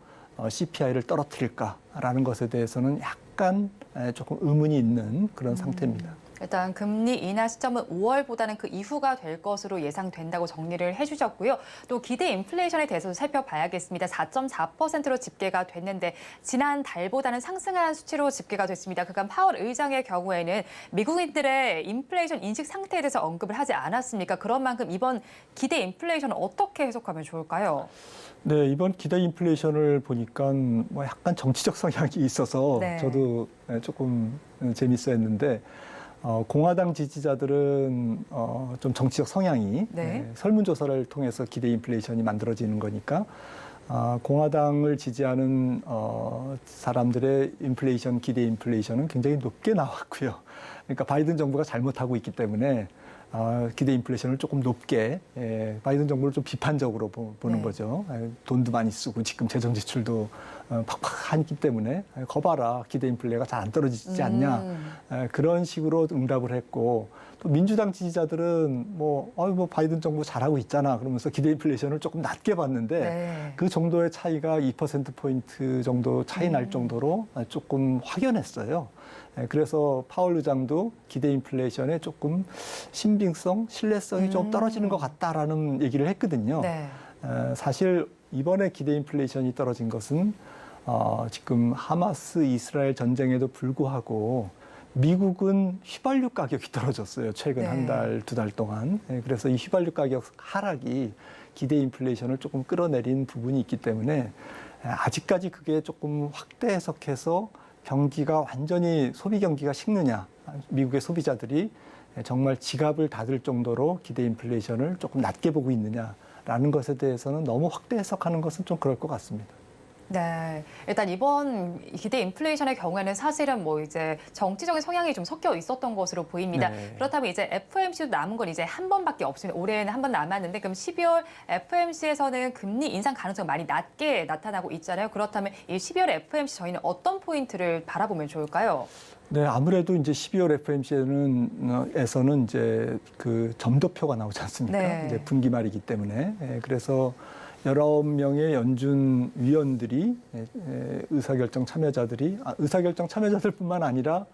CPI를 떨어뜨릴까라는 것에 대해서는 약간 조금 의문이 있는 그런 상태입니다. 일단 금리 인하 시점은 5월보다는 그 이후가 될 것으로 예상된다고 정리를 해주셨고요. 또 기대 인플레이션에 대해서도 살펴봐야겠습니다. 4.4%로 집계가 됐는데 지난 달보다는 상승한 수치로 집계가 됐습니다. 그간 파월 의장의 경우에는 미국인들의 인플레이션 인식 상태에 대해서 언급을 하지 않았습니까? 그런 만큼 이번 기대 인플레이션을 어떻게 해석하면 좋을까요? 네, 이번 기대 인플레이션을 보니까 뭐 약간 정치적 성향이 있어서 네. 저도 조금 재밌어했는데 공화당 지지자들은 좀 정치적 성향이 네. 설문조사를 통해서 기대 인플레이션이 만들어지는 거니까 공화당을 지지하는 사람들의 인플레이션, 기대 인플레이션은 굉장히 높게 나왔고요. 그러니까 바이든 정부가 잘못하고 있기 때문에 기대 인플레이션을 조금 높게 바이든 정부를 좀 비판적으로 보는 네. 거죠. 돈도 많이 쓰고 지금 재정 지출도 팍팍하기 때문에 거봐라 기대 인플레가 잘 안 떨어지지 않냐 그런 식으로 응답을 했고 또 민주당 지지자들은 뭐 바이든 정부 잘하고 있잖아 그러면서 기대 인플레이션을 조금 낮게 봤는데 네. 그 정도의 차이가 2%포인트 정도 차이 날 정도로 조금 확연했어요. 그래서 파월 의장도 기대 인플레이션에 조금 신빙성, 신뢰성이 좀 떨어지는 것 같다라는 얘기를 했거든요. 네. 사실 이번에 기대 인플레이션이 떨어진 것은 지금 하마스 이스라엘 전쟁에도 불구하고 미국은 휘발유 가격이 떨어졌어요. 최근 네. 한 달, 두 달 동안. 그래서 이 휘발유 가격 하락이 기대 인플레이션을 조금 끌어내린 부분이 있기 때문에 아직까지 그게 조금 확대 해석해서 경기가 완전히 소비 경기가 식느냐, 미국의 소비자들이 정말 지갑을 닫을 정도로 기대 인플레이션을 조금 낮게 보고 있느냐라는 것에 대해서는 너무 확대 해석하는 것은 좀 그럴 것 같습니다. 네, 일단 이번 기대 인플레이션의 경우에는 사실은 뭐 이제 정치적인 성향이 좀 섞여 있었던 것으로 보입니다. 네. 그렇다면 이제 FOMC도 남은 건 이제 한 번밖에 없습니다. 올해는 한 번 남았는데 그럼 12월 FOMC에서는 금리 인상 가능성이 많이 낮게 나타나고 있잖아요. 그렇다면 이 12월 FOMC 저희는 어떤 포인트를 바라보면 좋을까요? 네, 아무래도 이제 12월 FOMC에서는 이제 그 점도표가 나오지 않습니까? 네. 이제 분기 말이기 때문에. 그래서 19명의 연준 위원들이 의사결정 참여자들뿐만 아니라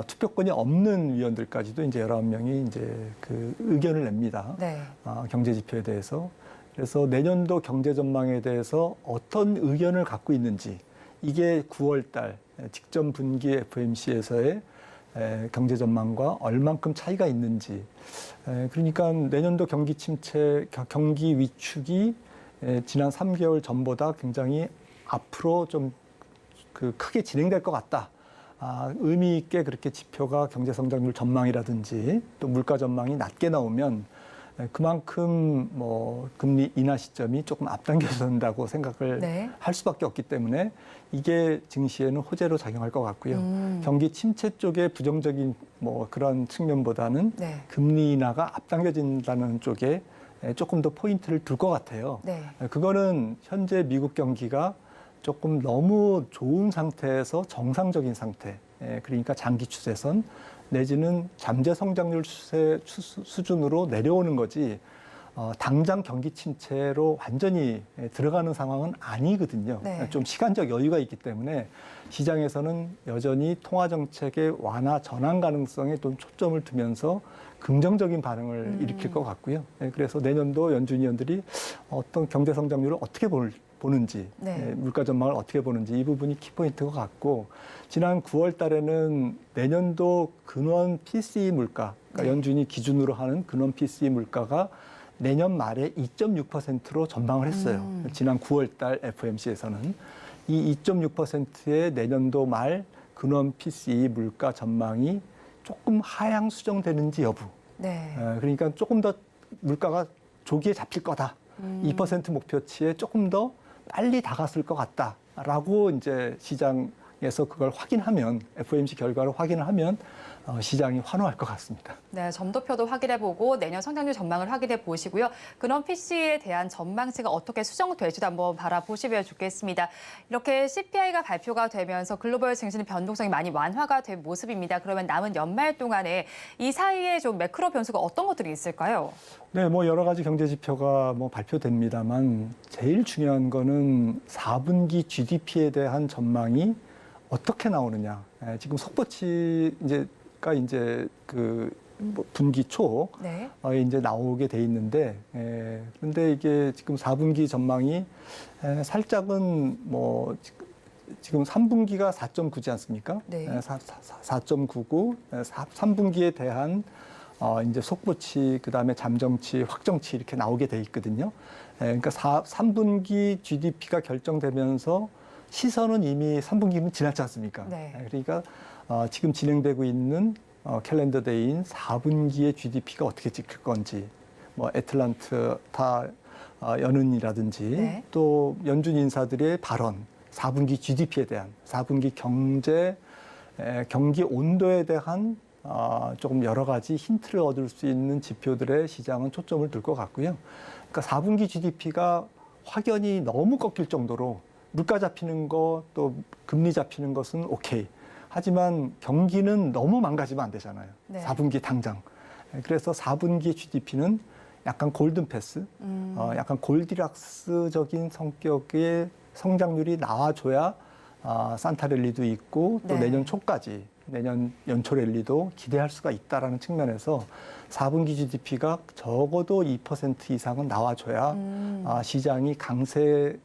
투표권이 없는 위원들까지도 이제 19명이 이제 그 의견을 냅니다. 네. 경제 지표에 대해서. 그래서 내년도 경제 전망에 대해서 어떤 의견을 갖고 있는지 이게 9월 달 직전 분기 FOMC에서의 경제 전망과 얼만큼 차이가 있는지. 그러니까 내년도 경기 침체, 경기 위축이 지난 3개월 전보다 굉장히 앞으로 좀 그 크게 진행될 것 같다. 의미 있게 그렇게 지표가 경제 성장률 전망이라든지 또 물가 전망이 낮게 나오면 그만큼 뭐 금리 인하 시점이 조금 앞당겨진다고 생각을 네. 할 수밖에 없기 때문에 이게 증시에는 호재로 작용할 것 같고요. 경기 침체 쪽에 부정적인 뭐 그런 측면보다는 네. 금리 인하가 앞당겨진다는 쪽에 조금 더 포인트를 둘 것 같아요. 네. 그거는 현재 미국 경기가 조금 너무 좋은 상태에서 정상적인 상태, 그러니까 장기 추세선 내지는 잠재 성장률 수준으로 내려오는 거지 당장 경기 침체로 완전히 들어가는 상황은 아니거든요. 네. 좀 시간적 여유가 있기 때문에 시장에서는 여전히 통화정책의 완화 전환 가능성에 좀 초점을 두면서 긍정적인 반응을 일으킬 것 같고요. 그래서 내년도 연준 위원들이 어떤 경제 성장률을 어떻게 보는지, 네. 물가 전망을 어떻게 보는지 이 부분이 키포인트가 같고 지난 9월 달에는 내년도 근원 PCE 물가, 그러니까 네. 연준이 기준으로 하는 근원 PCE 물가가 내년 말에 2.6%로 전망을 했어요. 지난 9월 달 FOMC에서는 이 2.6%의 내년도 말 근원 PCE 물가 전망이 조금 하향 수정되는지 여부. 네. 그러니까 조금 더 물가가 조기에 잡힐 거다. 2% 목표치에 조금 더 빨리 다가설 것 같다라고 이제 시장에서 그걸 확인하면 FOMC 결과를 확인을 하면 시장이 환호할 것 같습니다. 네, 점도표도 확인해보고 내년 성장률 전망을 확인해 보시고요. 그런 PC에 대한 전망치가 어떻게 수정될지도 한번 바라보시면 좋겠습니다. 이렇게 CPI가 발표가 되면서 글로벌 증시는 변동성이 많이 완화가 된 모습입니다. 그러면 남은 연말 동안에 이 사이에 좀 매크로 변수가 어떤 것들이 있을까요? 네, 뭐 여러 가지 경제 지표가 뭐 발표됩니다만 제일 중요한 거는 4분기 GDP에 대한 전망이 어떻게 나오느냐. 지금 속보치가 이제 그 분기 초에 네. 이제 나오게 돼 있는데, 그런데 이게 지금 4분기 전망이 살짝은 뭐 지금 3분기가 4.9지 않습니까? 네. 4.99, 3분기에 대한 이제 속보치, 그다음에 잠정치, 확정치 이렇게 나오게 돼 있거든요. 그러니까 3분기 GDP가 결정되면서 시선은 이미 3분기는 지났지 않습니까? 네. 그러니까 지금 진행되고 있는 캘린더 데이인 4분기의 GDP가 어떻게 찍힐 건지, 뭐 애틀란타 연은이라든지 네. 또 연준 인사들의 발언, 4분기 GDP에 대한 4분기 경기 온도에 대한 조금 여러 가지 힌트를 얻을 수 있는 지표들의 시장은 초점을 둘 것 같고요. 그러니까 4분기 GDP가 확연히 너무 꺾일 정도로 물가 잡히는 거 또 금리 잡히는 것은 오케이. 하지만 경기는 너무 망가지면 안 되잖아요. 네. 4분기 당장. 그래서 4분기 GDP는 약간 골든 패스, 약간 골디락스적인 성격의 성장률이 나와줘야 산타 랠리도 있고 또 네. 내년 초까지, 내년 연초 랠리도 기대할 수가 있다라는 측면에서 4분기 GDP가 적어도 2% 이상은 나와줘야 시장이 강세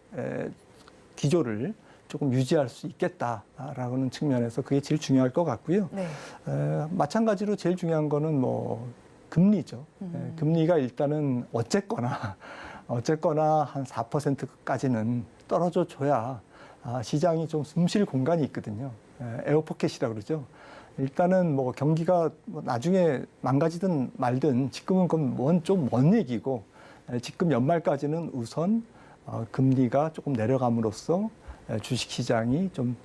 기조를 조금 유지할 수 있겠다라는 측면에서 그게 제일 중요할 것 같고요. 네. 마찬가지로 제일 중요한 거는 뭐 금리죠. 금리가 일단은 어쨌거나 어쨌거나 한 4%까지는 떨어져 줘야 시장이 좀 숨 쉴 공간이 있거든요. 에어포켓이라고 그러죠. 일단은 뭐 경기가 뭐 나중에 망가지든 말든 지금은 그건 좀 먼 얘기고, 지금 연말까지는 우선 금리가 조금 내려감으로써 주식시장이 좀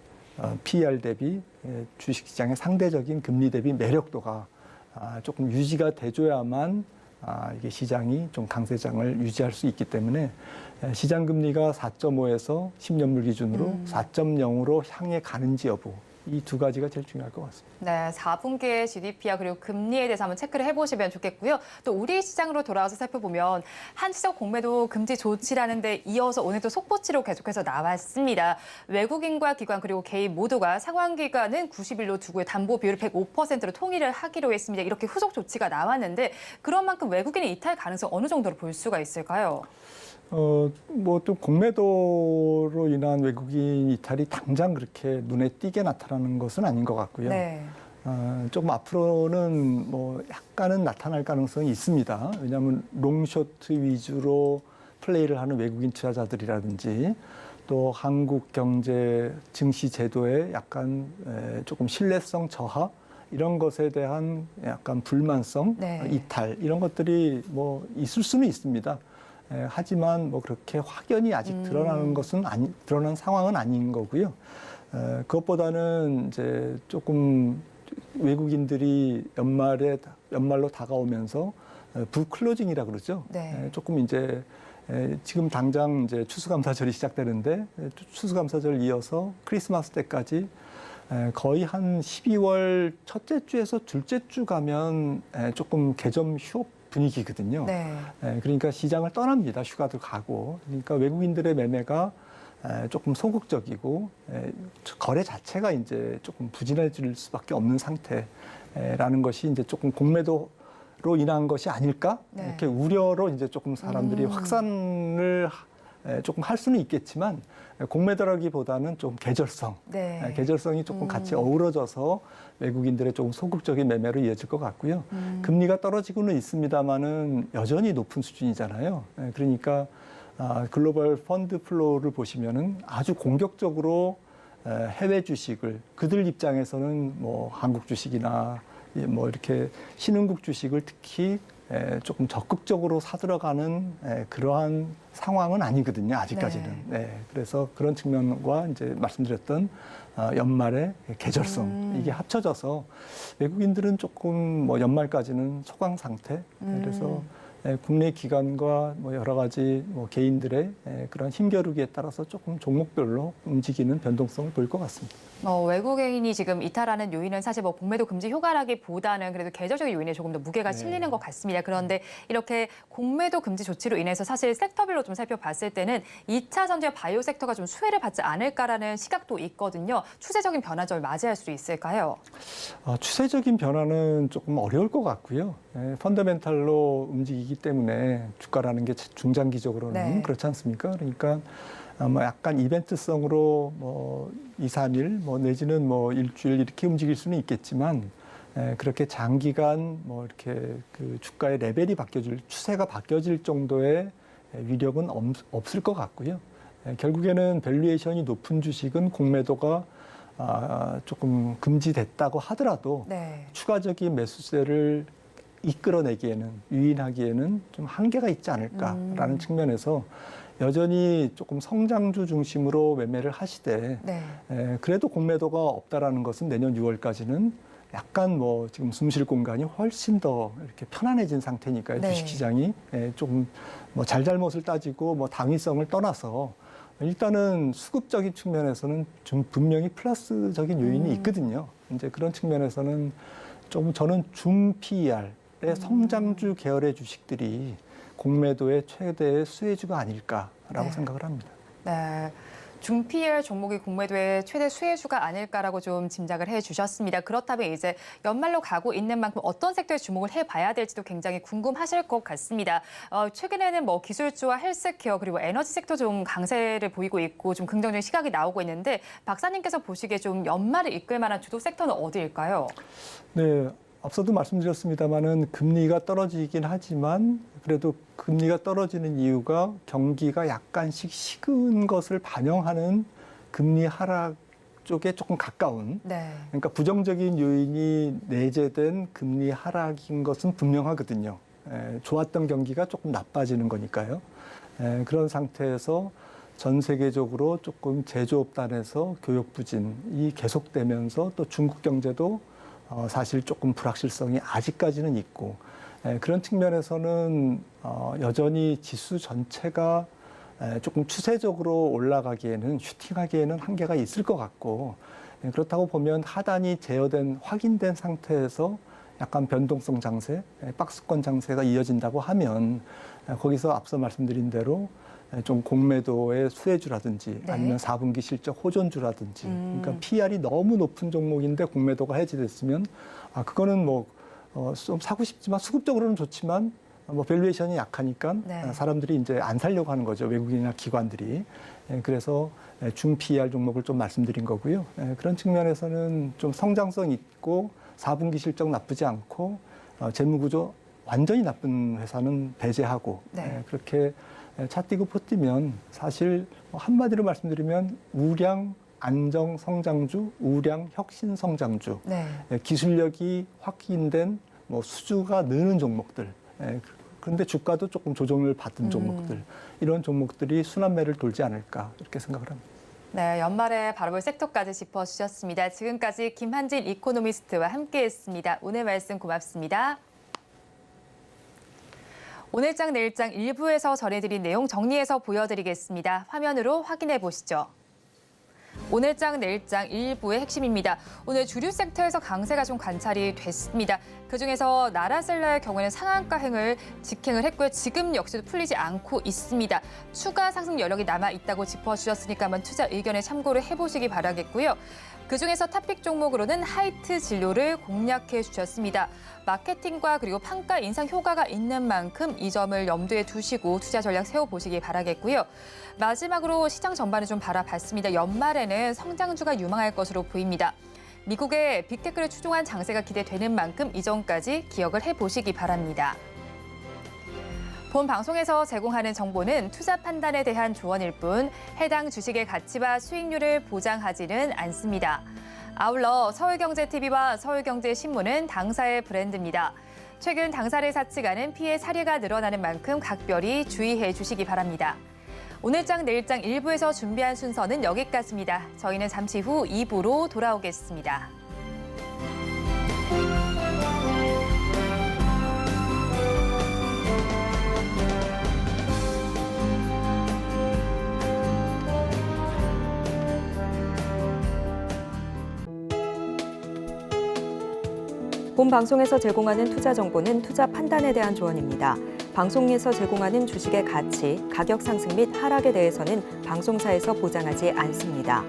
PER 대비 주식시장의 상대적인 금리 대비 매력도가 조금 유지가 돼줘야만 이게 시장이 좀 강세장을 유지할 수 있기 때문에 시장 금리가 4.5에서 10년물 기준으로 4.0으로 향해 가는지 여부, 이 두 가지가 제일 중요할 것 같습니다. 네, 4분기의 GDP와 그리고 금리에 대해서 한번 체크를 해보시면 좋겠고요. 또 우리 시장으로 돌아와서 살펴보면 한시적 공매도 금지 조치라는 데 이어서 오늘도 속보치로 계속해서 나왔습니다. 외국인과 기관 그리고 개인 모두가 상환 기간은 90일로 두고 담보 비율을 105%로 통일을 하기로 했습니다. 이렇게 후속 조치가 나왔는데 그런 만큼 외국인의 이탈 가능성 어느 정도로 볼 수가 있을까요? 뭐 또 공매도로 인한 외국인 이탈이 당장 그렇게 눈에 띄게 나타나는 것은 아닌 것 같고요. 네. 조금 앞으로는 뭐 약간은 나타날 가능성이 있습니다. 왜냐하면 롱쇼트 위주로 플레이를 하는 외국인 투자자들이라든지 또 한국 경제 증시 제도의 약간 조금 신뢰성 저하, 이런 것에 대한 약간 불만성, 네. 이탈, 이런 것들이 뭐 있을 수는 있습니다. 하지만 뭐 그렇게 확연히 아직 드러난 상황은 아닌 거고요. 그것보다는 이제 조금 외국인들이 연말로 다가오면서 부클로징이라 그러죠. 네. 조금 이제 지금 당장 이제 추수감사절이 시작되는데 추수감사절 이어서 크리스마스 때까지 거의 한 12월 첫째 주에서 둘째 주 가면 조금 개점 휴업 분위기거든요. 네. 그러니까 시장을 떠납니다. 휴가도 가고. 그러니까 외국인들의 매매가 조금 소극적이고 거래 자체가 이제 조금 부진해질 수밖에 없는 상태라는 것이 이제 조금 공매도로 인한 것이 아닐까? 네. 이렇게 우려로 이제 조금 사람들이 확산을 조금 할 수는 있겠지만 공매도라기보다는 좀 계절성, 네. 계절성이 조금 같이 어우러져서 외국인들의 조금 소극적인 매매로 이어질 것 같고요. 금리가 떨어지고는 있습니다만은 여전히 높은 수준이잖아요. 그러니까 글로벌 펀드 플로우를 보시면은 아주 공격적으로 해외 주식을, 그들 입장에서는 뭐 한국 주식이나 뭐 이렇게 신흥국 주식을 특히 조금 적극적으로 사들어가는 그러한 상황은 아니거든요, 아직까지는. 네, 그래서 그런 측면과 이제 말씀드렸던 연말의 계절성, 이게 합쳐져서 외국인들은 조금 뭐 연말까지는 소강 상태. 그래서 국내 기관과 뭐 여러 가지 뭐 개인들의 그런 힘겨루기에 따라서 조금 종목별로 움직이는 변동성을 보일 것 같습니다. 외국인이 지금 이탈하는 요인은 사실 뭐 공매도 금지 효과라기보다는 그래도 계절적인 요인에 조금 더 무게가 실리는 것 같습니다. 그런데 이렇게 공매도 금지 조치로 인해서 사실 섹터별로 좀 살펴봤을 때는 2차 전지와 바이오 섹터가 좀 수혜를 받지 않을까라는 시각도 있거든요. 추세적인 변화점을 맞이할 수 있을까요? 추세적인 변화는 조금 어려울 것 같고요. 펀더멘탈로 움직이기 때문에 주가라는 게 중장기적으로는 네. 그렇지 않습니까? 그러니까 뭐 약간 이벤트성으로 뭐 2, 3일 뭐 내지는 뭐 일주일 이렇게 움직일 수는 있겠지만 그렇게 장기간 뭐 이렇게 그 주가의 레벨이 추세가 바뀌어질 정도의 위력은 없을 것 같고요. 결국에는 밸류에이션이 높은 주식은 공매도가 조금 금지됐다고 하더라도 네. 추가적인 매수세를 이끌어내기에는, 유인하기에는 좀 한계가 있지 않을까라는 측면에서 여전히 조금 성장주 중심으로 매매를 하시되 네. 그래도 공매도가 없다라는 것은 내년 6월까지는 약간 뭐 지금 숨쉴 공간이 훨씬 더 이렇게 편안해진 상태니까요. 네. 주식시장이 조금 뭐 잘잘못을 따지고 뭐 당위성을 떠나서 일단은 수급적인 측면에서는 좀 분명히 플러스적인 요인이 있거든요. 이제 그런 측면에서는 좀 저는 중 PER의 성장주 계열의 주식들이 공매도의 최대의 수혜주가 아닐까라고 생각을 합니다. 네. 중 PER 종목이 공매도의 최대 수혜주가 아닐까라고 좀 짐작을 해주셨습니다. 그렇다면 이제 연말로 가고 있는 만큼 어떤 섹터에 주목을 해봐야 될지도 굉장히 궁금하실 것 같습니다. 최근에는 뭐 기술주와 헬스케어 그리고 에너지 섹터 좀 강세를 보이고 있고 좀 긍정적인 시각이 나오고 있는데 박사님께서 보시기에 좀 연말을 이끌 만한 주도 섹터는 어디일까요? 네. 앞서도 말씀드렸습니다마는 금리가 떨어지긴 하지만 그래도 금리가 떨어지는 이유가 경기가 약간씩 식은 것을 반영하는 금리 하락 쪽에 조금 가까운, 네. 그러니까 부정적인 요인이 내재된 금리 하락인 것은 분명하거든요. 좋았던 경기가 조금 나빠지는 거니까요. 그런 상태에서 전 세계적으로 조금 제조업단에서 교육 부진이 계속되면서 또 중국 경제도 사실 조금 불확실성이 아직까지는 있고, 그런 측면에서는 여전히 지수 전체가 조금 추세적으로 올라가기에는, 슈팅하기에는 한계가 있을 것 같고, 그렇다고 보면 하단이 제어된, 확인된 상태에서 약간 변동성 장세, 박스권 장세가 이어진다고 하면 거기서 앞서 말씀드린 대로 좀 공매도의 수혜주라든지 네. 아니면 4분기 실적 호전주라든지, 그러니까 PR이 너무 높은 종목인데 공매도가 해지됐으면 그거는 좀 사고 싶지만 수급적으로는 좋지만 밸류에이션이 약하니까 네. 사람들이 이제 안 살려고 하는 거죠. 외국인이나 기관들이. 그래서 중 PER 종목을 좀 말씀드린 거고요. 그런 측면에서는 좀 성장성 있고 4분기 실적 나쁘지 않고 재무구조 완전히 나쁜 회사는 배제하고 네. 그렇게 차 띄고 포 뛰면 사실 한마디로 말씀드리면 우량 안정 성장주, 우량 혁신 성장주, 네. 기술력이 확인된 수주가 느는 종목들, 그런데 주가도 조금 조정을 받은 종목들, 이런 종목들이 순환매를 돌지 않을까 이렇게 생각을 합니다. 네, 연말에 바라볼 섹터까지 짚어주셨습니다. 지금까지 김한진 이코노미스트와 함께했습니다. 오늘 말씀 고맙습니다. 오늘장 내일장 일부에서 전해드린 내용 정리해서 보여드리겠습니다. 화면으로 확인해 보시죠. 오늘장 내일장 일부의 핵심입니다. 오늘 주류 섹터에서 강세가 좀 관찰이 됐습니다. 그중에서 나라셀라의 경우에는 상한가행을 직행을 했고요. 지금 역시도 풀리지 않고 있습니다. 추가 상승 여력이 남아 있다고 짚어주셨으니까 한번 투자 의견에 참고를 해보시기 바라겠고요. 그중에서 탑픽 종목으로는 하이트 진로를 공략해 주셨습니다. 마케팅과 그리고 판가 인상 효과가 있는 만큼 이 점을 염두에 두시고 투자 전략 세워보시기 바라겠고요. 마지막으로 시장 전반을 좀 바라봤습니다. 연말에는 성장주가 유망할 것으로 보입니다. 미국의 빅테크를 추종한 장세가 기대되는 만큼 이전까지 기억을 해보시기 바랍니다. 본 방송에서 제공하는 정보는 투자 판단에 대한 조언일 뿐 해당 주식의 가치와 수익률을 보장하지는 않습니다. 아울러 서울경제TV와 서울경제신문은 당사의 브랜드입니다. 최근 당사를 사측하는 피해 사례가 늘어나는 만큼 각별히 주의해 주시기 바랍니다. 오늘장 내일장 1부에서 준비한 순서는 여기까지입니다. 저희는 잠시 후 2부로 돌아오겠습니다. 본 방송에서 제공하는 투자 정보는 투자 판단에 대한 조언입니다. 방송에서 제공하는 주식의 가치, 가격 상승 및 하락에 대해서는 방송사에서 보장하지 않습니다.